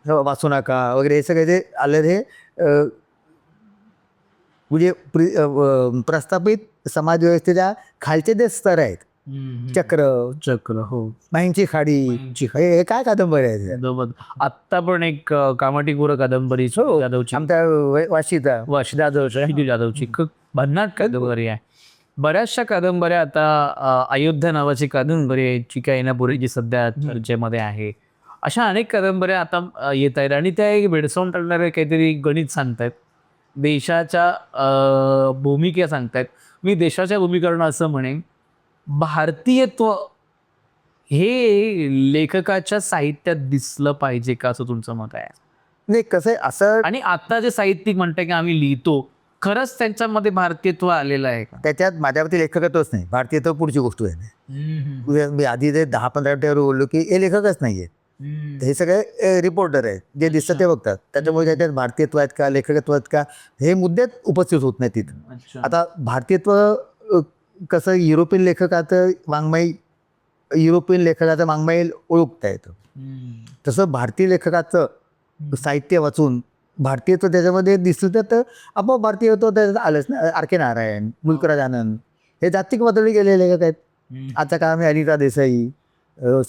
वाचू नका वगैरे हे सगळे जे आलं हे म्हणजे प्रस्थापित समाज व्यवस्थेच्या खालचे जे स्तर आहेत, चक्र हो, माहींची खाडी, हे काय कादंबरी आहे. आत्ता पण एक कामाटी गुरं कादंबरी जाधवची, आमच्या वाशीचा जाधवची भन्नाट कादंबरी आहे. बऱ्याचशा कादंबऱ्या आता अयोध्या नावाची कादंबरी आहे जी काही ना जी सध्या चर्चेमध्ये आहे. अशा अनेक कादंबऱ्या आता येत आहेत आणि त्या एक भेडसावून टाकणारे काहीतरी गणित सांगतायत, देशाच्या भूमिका सांगतायत. मी देशाच्या भूमिकेवरून असं म्हणेन, भारतीयत्व हे लेखकाच्या साहित्यात दिसलं पाहिजे का, असं तुमचं मत आहे? नाही, कसं आहे असं, आणि आता जे साहित्यिक म्हणतात की आम्ही लिहितो, खरंच त्यांच्यामध्ये भारतीयत्व आलेलं आहे का? त्याच्यात माझ्यावरती लेखकत्वच नाही, भारतीयत्व पुढची गोष्ट आहे. मी आधी जे 10-15 मिनिटावर बोललो की हे लेखकच नाही आहेत, हे सगळे रिपोर्टर आहेत, जे दिसतं ते बघतात. त्याच्यामुळे त्याच्यात भारतीयत्व आहेत का, लेखकत्व आहेत का, हे मुद्देच उपस्थित होत नाही तिथं. आता भारतीयत्व कसं युरोपियन लेखकाचं वाङ्मय ओळखता येतं, तसं भारतीय लेखकाचं साहित्य वाचून भारतीयत्व त्याच्यामध्ये दिसलं तर आपोआप भारतीयत्व त्याच्यात आलंच ना. आर.के. नारायण, मुल्कराज आनंद हे जागतिक पातळीवर गेलेले लेखक आहेत. आजच्या काळामध्ये अनिता देसाई,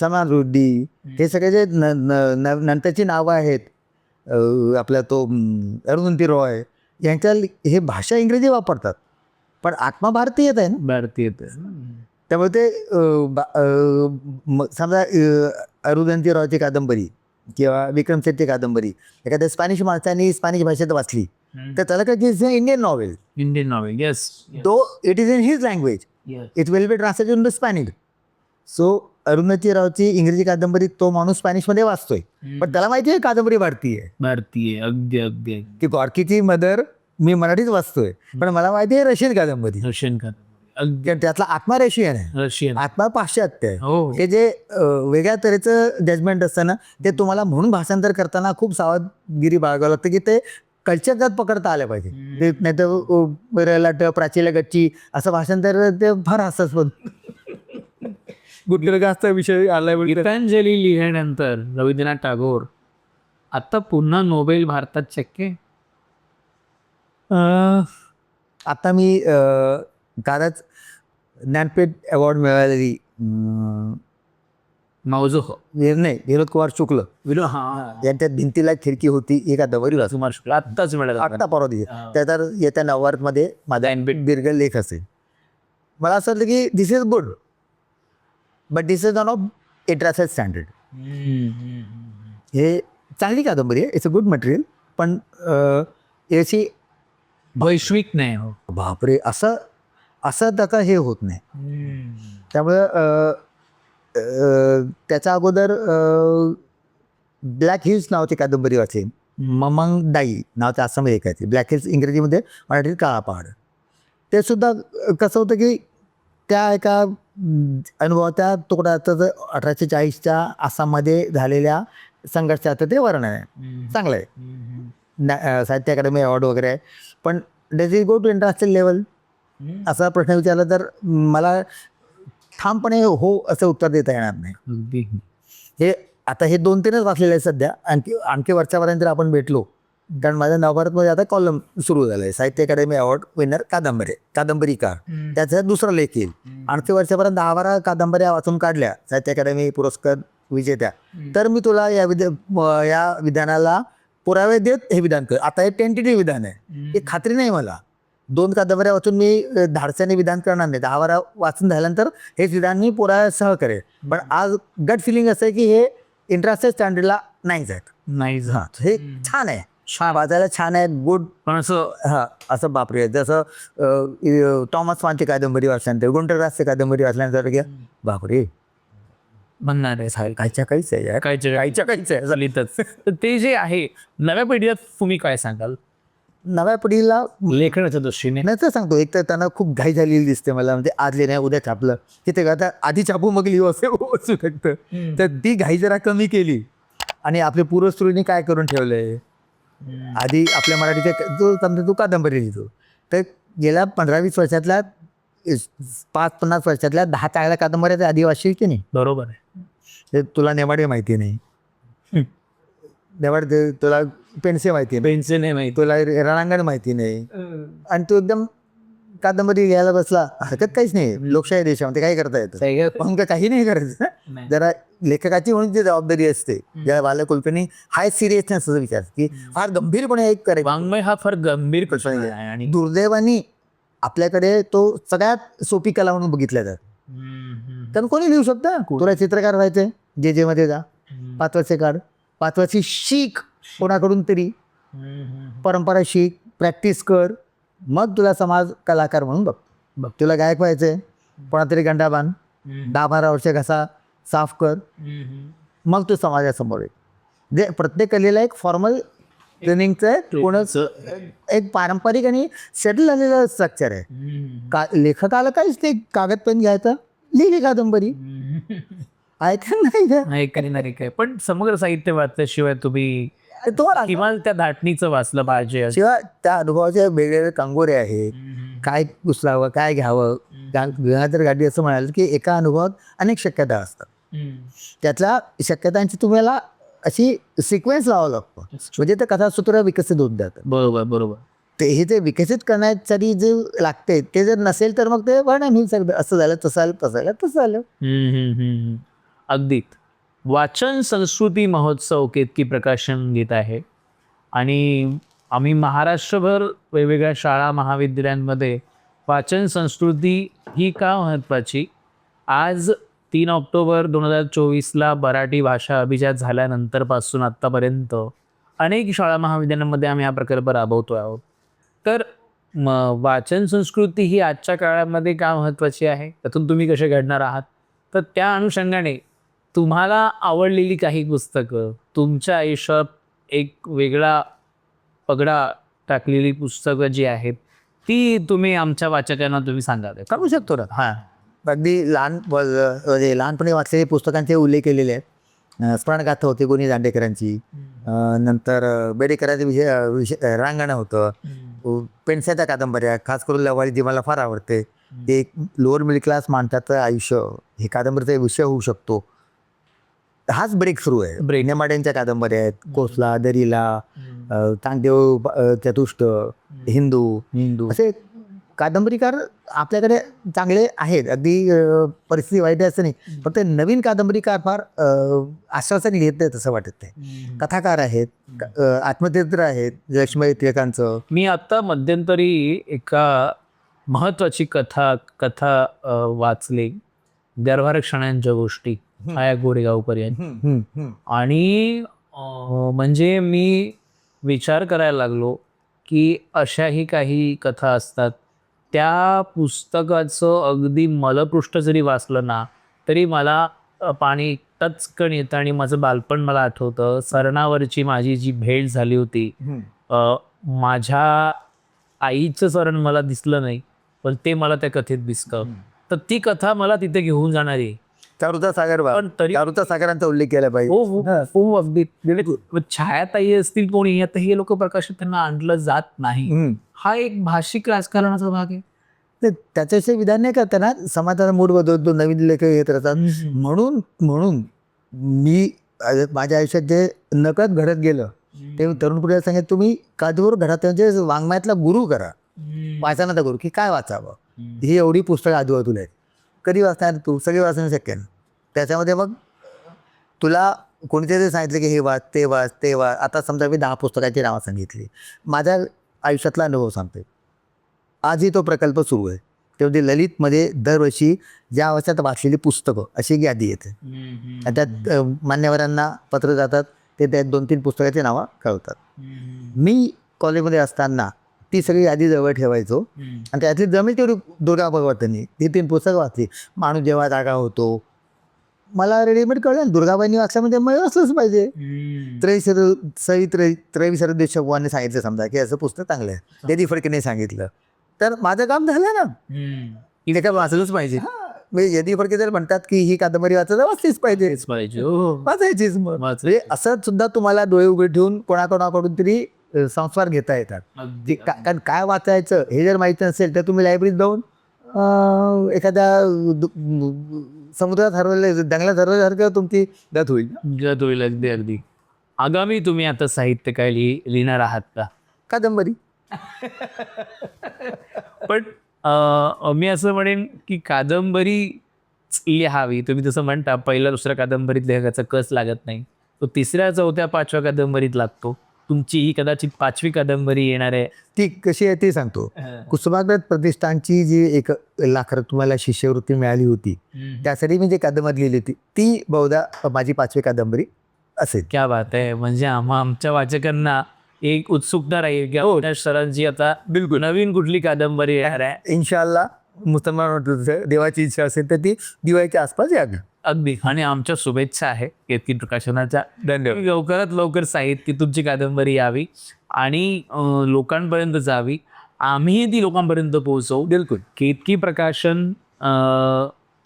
समान रुड्डी, हे सगळे जे नंतरची नावं आहेत, आपला तो अरुंधती रॉय, यांच्या हे भाषा इंग्रजी वापरतात, पण आत्मा भारतीयच आहे ना. भारतीयत त्यामुळे ते समजा अरुंधती रॉयची कादंबरी किंवा विक्रम सेठची कादंबरी एखाद्या स्पॅनिश माणसाने स्पॅनिश भाषेत वाचली तर त्याला काय Indian novel, yes, though it is in his language, it will be translated in the Spanish. So Arundhati रावची इंग्रजी कादंबरी तो माणूस स्पॅनिशमध्ये वाचतोय, पण त्याला माहिती आहे कादंबरी भारतीय. अगदी की गॉर्कीची मदर मी मराठीच वाचतोय, पण मला माहिती आहे रशियन कादंबरी. त्यातला आत्मा रशियन आहे, आत्मा पाश्चात्य आहे. हे जे वेगळ्या तऱ्हेचं जजमेंट असतं ना, ते तुम्हाला म्हणून भाषांतर करताना खूप सावधगिरी बाळगावं लागतं की ते कल्चरगत पकडता आलं पाहिजे. नाही तर प्राचीला गच्ची असं भाषांतर ते फार हास्यास्पद गुटगुटगाचा विषय आलाय. गीतांजली लिहिल्यानंतर रवींद्रनाथ टागोर आता पुन्हा नोबेल भारतात शक्य? आता मी कालच ज्ञानपीठ अवॉर्ड मिळालेली विनोद कुमार शुक्ल यांच्या भिंतीला खिडकी होती ही कादंबरी कुमार शुक्ल आत्ताच मिळाला, आत्ता परवा दिवशी. त्या येत्या नववारमध्ये माझा दीर्घ लेख असेल. मला असं वाटलं की this is good, but this is not of international standard. हे चांगली कादंबरी आहे, इट्स अ गुड मटेरियल, पण याची वैश्विक नाही. हो बापरे, असं त्याचा हे होत नाही. त्यामुळं त्याच्या अगोदर ब्लॅक हिल्स नावाची कादंबरी वाचली, ममंग दाई नावाच्या आसाम एकाची. ब्लॅक हिल्स इंग्रजीमध्ये, मराठीत काळा पहाड. ते सुद्धा कसं होतं की त्या एका अनुभवाच्या तुकड्याचं 1840च्या आसाममध्ये झालेल्या संघर्षाचं ते वर्णन आहे. चांगलं आहे, साहित्य अकादमी अवॉर्ड वगैरे आहे. पण does it go to international level असा प्रश्न विचारला तर मला ठामपणे हो असं उत्तर देता येणार नाही. हे आता हे 2-3च वाचलेले आहे सध्या. आणखी वरच्यापर्यंत आपण भेटलो, कारण माझ्या नवभारतमध्ये आता कॉलम सुरू झालं आहे, साहित्य अकादमी अवॉर्ड विनर कादंबरीकार, त्याचा दुसरा लेख येईल. आणखी वर्षापर्यंत 10-12 कादंबऱ्या वाचून काढल्या साहित्य अकादमी पुरस्कार विजेत्या, तर मी तुला या विधानाला पुरावे देत हे विधान कर. आता हे टेंटेटिव्ह विधान आहे, हे खात्री नाही मला. 2 कादंबऱ्या वाचून मी धाडसाने विधान करणार नाही. 10 वारा वाचून झाल्यानंतर हेच विधान मी पोरासह करेल. पण आज गट फिलिंग असं आहे की हे इंटरनॅशनल स्टँडर्डला नाही जात. नाही हां, हे छान आहे, वाचायला छान आहे, गुड. पण असं हां, असं बापरे, जसं थॉमस मानची कादंबरी वाचल्यानंतर, गुंटरदासची कादंबरी वाचल्यानंतर की बापरे, म्हणणार आहे साहेब कायच्या काहीच आहे यार, कायच्या काहीच आहे. लिहितच. तर ते जे आहे नव्या पिढीला तुम्ही काय सांगाल नव्या पिढीला लेखनाच्या दृष्टीने? नाही तर सांगतो, एक तर त्यांना खूप घाई झालेली दिसते मला, म्हणजे आज लिहिणे उद्या छापलं की ते आता आधी छापू मग लिहू असं असू शकतं. तर ती घाई जरा कमी केली आणि आपल्या पूर्वसुरीने काय करून ठेवलंय, आधी आपल्या मराठीच्या जो समजा तू कादंबरी लिहितो, तर गेल्या 15-20 वर्षातल्या 5-50 वर्षातल्या 10 चांगल्या कादंबऱ्या त्या आधी वाचशील की नाही. बरोबर आहे. ते तुला नेवाडे माहिती नाही, नेवाड तुला पेन्से माहिती नाही, पेन्सिल नाही माहिती. तुला रणांगण माहिती नाही, आणि तू एकदम कादंबरी घ्यायला बसला, हरकत काहीच नाही. लोकशाही देशामध्ये काही करता येतं, पण काही नाही करायचं. जरा लेखकाची म्हणून जी जबाबदारी असते, ज्या बालकुलकर्णी हाय सिरियसनेस असं विचार की फार गंभीरपणे एक करायचं. वाङ्मय हा फार गंभीर प्रश्न आहे आणि दुर्दैवाने आपल्याकडे तो सगळ्यात सोपी कला म्हणून बघितल्या जात. तर कोणी लिहू शकतं. तुला चित्रकार व्हायचंय, जे मध्ये जा, 5 वर्षे काढ, 5 वर्षी शिक कोणाकडून तरी, परंपरा शिक, प्रॅक्टिस कर, मग तुला समाज कलाकार म्हणून बघ. तुला गायक व्हायचंय, कोणातरी गंडा बांध, 10-12 वर्ष घसा साफ कर, मग तू समाजासमोर आहे. जे प्रत्येक कलेला एक फॉर्मल ट्रेनिंगचं कोणाचं एक पारंपरिक आणि सेटल झालेलं स्ट्रक्चर आहे. लेखकाला काहीच ते कागद पेन घ्यायचं, लिहिली कादंबरी, ऐकत नाही का, नाही काय. पण समग्र साहित्य वाचल्याशिवाय तुम्ही तुम्हाला किमान त्या धाटणीचं वाचलं पाहिजे. शिवाय त्या अनुभवाचे वेगवेगळे कंगोरे आहेत, काय उचलावं, काय घ्यावं. गंगाधर गाडी असं म्हणाल की एका अनुभवात अनेक शक्यता असतात, त्यातल्या शक्यतांची तुम्हाला अशी सिक्वेन्स लावावं लागतो, म्हणजे ते कथासूत्र विकसित होत जातं. बरोबर. ते विकसित करण्यासाठी जे लागते ते जर नसेल तर मग ते वर्णन होईल सगळं, असं झालं, तसं झालं. अगदी. वाचन संस्कृती महोत्सव केतकी प्रकाशन घेत आहे आणि आम्ही महाराष्ट्रभर वेगवेगळ्या शाळा महाविद्यालयांमध्ये वाचन संस्कृती ही का महत्त्वाची, आज 3 ऑक्टोबर 2024ला मराठी भाषा अभिजात झाल्यानंतरपासून आत्तापर्यंत अनेक शाळा महाविद्यालयांमध्ये आम्ही हा प्रकल्प राबवतो आहोत. तर वाचन संस्कृती ही आजच्या काळामध्ये का महत्त्वाची आहे, त्यातून तुम्ही कसे घडणार आहात, तर त्या अनुषंगाने तुम्हाला आवडलेली काही पुस्तकं, तुमच्या आयुष्यात एक वेगळा पगडा टाकलेली पुस्तकं जी आहेत ती तुम्ही आमच्या वाचकांना तुम्ही सांगाल करू शकतो ना. हां, अगदी लहानपणी वाचलेले पुस्तकांचे उल्लेख केलेले आहेत. स्मरणगाथा होती गोनी दांडेकरांची, नंतर बेडेकरांचे विषय रांगणं होतं, पेन्सिलच्या कादंबऱ्या, खास करून लवारी जी मला फार आवडते. ते एक लोअर मिडल क्लास माणसाचं आयुष्य हे कादंबरीचा विषय होऊ शकतो. हाच ब्रेक थ्रू आहे. नेमाड्यांच्या कादंबऱ्या आहेत, कोसला, दरीला, तांगदेव, चतुष्ट, हिंदू असे कादंबरीकार आपल्याकडे चांगले आहेत. अगदी परिस्थिती वाईट आहे असं नाही, पण ते नवीन कादंबरीकार फार आश्वासन घेत नाहीत असं वाटत नाही. कथाकार आहेत, आत्मचरित्र आहेत, लक्ष्मी टिळकांचं. मी आता मध्यंतरी एका महत्त्वाची कथा वाचली, गर्भार क्षणांच्या गोष्टी, आया गोरेगावकर यांची. आणि म्हणजे मी विचार करायला लागलो की अशाही काही कथा असतात, त्या पुस्तकाचं अगदी मलपृष्ठ जरी वाचलं ना तरी मला पाणी टचकन येतं आणि माझं बालपण मला आठवतं. सरणावरची माझी जी भेट झाली होती, माझ्या आईचं चरण मला दिसलं नाही, पण ते मला त्या कथेत दिसतं. तर ती कथा मला तिथे घेऊन जाणारी. चारुता सागर, पण तरी चारुता सागरांचा उल्लेख केला पाहिजे. हो अगदी. छायाताई असतील कोणी, आता हे लोक प्रकाशित त्यांना आणलं जात नाही. हा एक भाषिक राजकारणाचा भाग आहे. त्याच्याविषयी विधान नाही करताना समाजाचा मूड बदलतो, नवीन लेखक येत राहतात. म्हणून मी माझ्या आयुष्यात जे नकळत घडत गेलं ते तरुण पिढीला सांगेल, तुम्ही कादूर घरात म्हणजे वाङ्मयातला गुरु करा, वाचनाचा गुरु, की काय वाचावं. ही एवढी पुस्तकं आजूबाजूला आहेत, कधी वाचणार तू, सगळी वाचणं शक्य नाही. त्याच्यामध्ये मग तुला कोणीतरी सांगितलं की हे वाच, ते वाच. आता समजा मी 10 पुस्तकांची नावं सांगितली, माझ्या आयुष्यातला अनुभव सांगते. आजही तो प्रकल्प सुरू आहे. त्यामध्ये ललितमध्ये दरवर्षी ज्या वर्षात वाचलेली पुस्तकं अशी एक यादी येते आणि त्यात मान्यवरांना पत्र जातात, ते त्यात 2-3 पुस्तकाची नावं कळवतात. मी कॉलेजमध्ये असताना ती सगळी यादी जवळ ठेवायचो आणि त्यातली जमेल तेवढी दुर्गा भगवंतांनी ती 3 पुस्तकं वाचली. माणूस जेव्हा जागा होतो, मला रेडीमेड कळलं दुर्गाबाईंनी वाचल्यामध्ये मग असलंच पाहिजे. त्रयविसर देशभगवानने सांगितलं समजा की असं पुस्तक चांगलं आहे, यदी फडकेने सांगितलं, तर माझं काम झालं ना, की त्याच्या वाचलंच पाहिजे. म्हणजे यदी फडके जर म्हणतात की ही कादंबरी वाचायला वाचलीच पाहिजे, वाचायचीच. मग म्हणजे असं सुद्धा तुम्हाला डोळे उघडे ठेवून कोणाकोणाकडून तरी संस्कार घेता येतात. कारण काय वाचायचं हे जर माहिती नसेल तर तुम्ही लायब्ररीत जाऊन एखाद्या समुद्रात हरवले जंगलात हरवल्यासारखं तुमची गत होईल. अगदी. आगामी तुम्ही आता साहित्य काय लिहिणार आहात का? कादंबरी. पण मी असं म्हणेन की कादंबरी लिहावी. तुम्ही जसं म्हणता पहिल्या दुसऱ्या कादंबरीत लेखकाचा कस लागत नाही, तो 3ऱ्या 4थ्या 5व्या कादंबरीत लागतो. तुमची ही कदाचित 5वी कादंबरी येणार आहे. ती कशी आहे ते सांगतो. कुसुमाग्रज प्रतिष्ठानची जी 1 लाख तुम्हाला शिष्यवृत्ती मिळाली होती, त्यासाठी मी जे कादंबरी लिहिली होती ती बहुधा माझी 5वी कादंबरी असेल. क्या बात आहे. म्हणजे आमच्या वाचकांना एक उत्सुकता राहील की अविनाश सरांची आता बिलकुल नवीन कुठली कादंबरी येणार आहे. इन्शाअल्लाह मुसलमान देवाची इच्छा असेल तर ती दिवाळीच्या आसपास यावी. अगदी. आणि आमच्या शुभेच्छा आहे केतकी प्रकाशनाच्या. लवकरात लवकर साहित्य तुमची कादंबरी यावी आणि लोकांपर्यंत जावी. आम्ही ती लोकांपर्यंत पोहोचवू. बिलकुल. केतकी प्रकाशन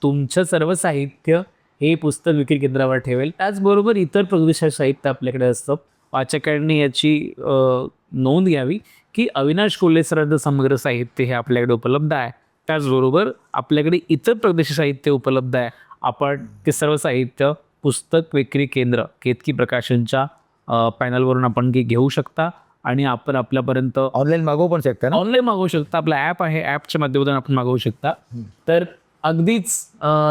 तुमचं सर्व साहित्य हे पुस्तक विक्री केंद्रावर ठेवेल. त्याचबरोबर इतर प्रदेशात साहित्य आपल्याकडे असतं. वाचकांनी याची नोंद घ्यावी की अविनाश कोल्हे सरांचं समग्र साहित्य हे आपल्याकडे उपलब्ध आहे. त्याचबरोबर आपल्याकडे इतर प्रदेशी साहित्य उपलब्ध आहे. आपण ते सर्व साहित्य पुस्तक विक्री केंद्र केतकी प्रकाशनच्या पॅनलवरून आपण घेऊ शकता आणि आपण आपल्यापर्यंत ऑनलाईन मागवू पण शकता ना. ऑनलाईन मागवू शकता. आपला ॲप आहे, ॲपच्या माध्यमातून आपण मागवू शकता. तर अगदीच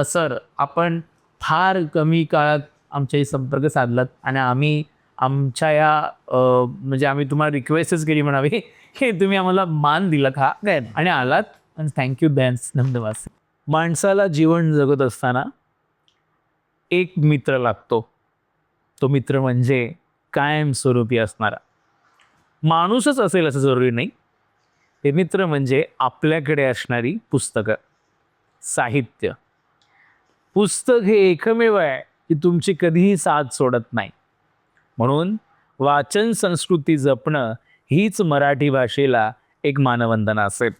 सर, आपण फार कमी काळात आमच्याशी संपर्क साधलात आणि आम्ही आमच्या या म्हणजे आम्ही तुम्हाला रिक्वेस्टच केली म्हणावी हे तुम्ही आम्हाला मान दिलात हा आणि आलात आणि थँक्यू. धन्यवाद. माणसाला जीवन जगत असताना एक मित्र लागतो. तो मित्र म्हणजे कायमस्वरूपी असणारा माणूसच असेल असं जरुरी नाही. ते मित्र म्हणजे आपल्याकडे असणारी पुस्तकं, साहित्य. पुस्तक हे एकमेव आहे की तुमची कधीही साथ सोडत नाही. म्हणून वाचन संस्कृती जपणं हीच मराठी भाषेला एक मानवंदना असेल.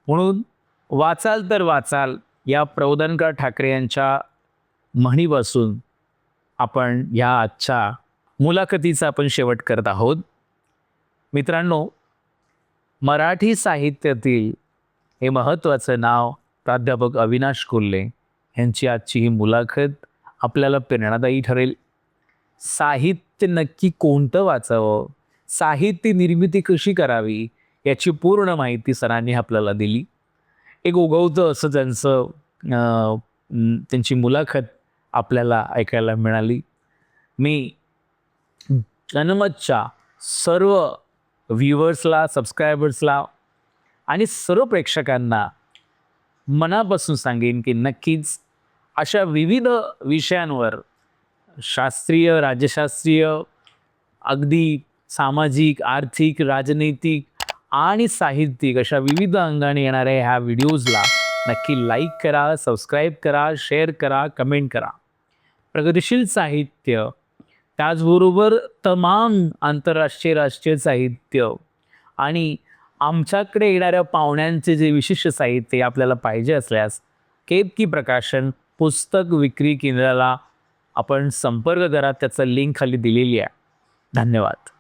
म्हणून वाचाल तर वाचाल या प्रबोधनकार ठाकरे यांच्या म्हणीपासून आपण ह्या आजच्या मुलाखतीचा आपण शेवट करत आहोत. मित्रांनो, मराठी साहित्यातील हे महत्त्वाचं नाव प्राध्यापक अविनाश कोल्हे यांची आजची ही मुलाखत आपल्याला प्रेरणादायी ठरेल. साहित्य नक्की कोणतं वाचावं, साहित्य निर्मिती कशी करावी याची पूर्ण माहिती सरांनी आपल्याला दिली. एक उगवतं असं त्यांची मुलाखत आपल्याला ऐकायला मिळाली. मी जनमतच्या सर्व व्ह्युअर्सला, सबस्क्रायबर्सला आणि सर्व प्रेक्षकांना मनापासून सांगेन की नक्कीच अशा विविध विषयांवर शास्त्रीय, राज्यशास्त्रीय, अगदी सामाजिक, आर्थिक, राजनैतिक आणि साहित्यिक अशा विविध अंगाने येणाऱ्या ह्या व्हिडिओजला नक्की लाईक करा, सबस्क्राईब करा, शेअर करा, कमेंट करा. प्रगतिशील साहित्य, त्याचबरोबर तमाम आंतरराष्ट्रीय, राष्ट्रीय साहित्य आणि आमच्याकडे येणाऱ्या पाहुण्यांचे जे विशिष्ट साहित्य आपल्याला पाहिजे असल्यास केतकी प्रकाशन पुस्तक विक्री केंद्राला आपण संपर्क करा. त्याचा लिंक खाली दिलेली आहे. धन्यवाद.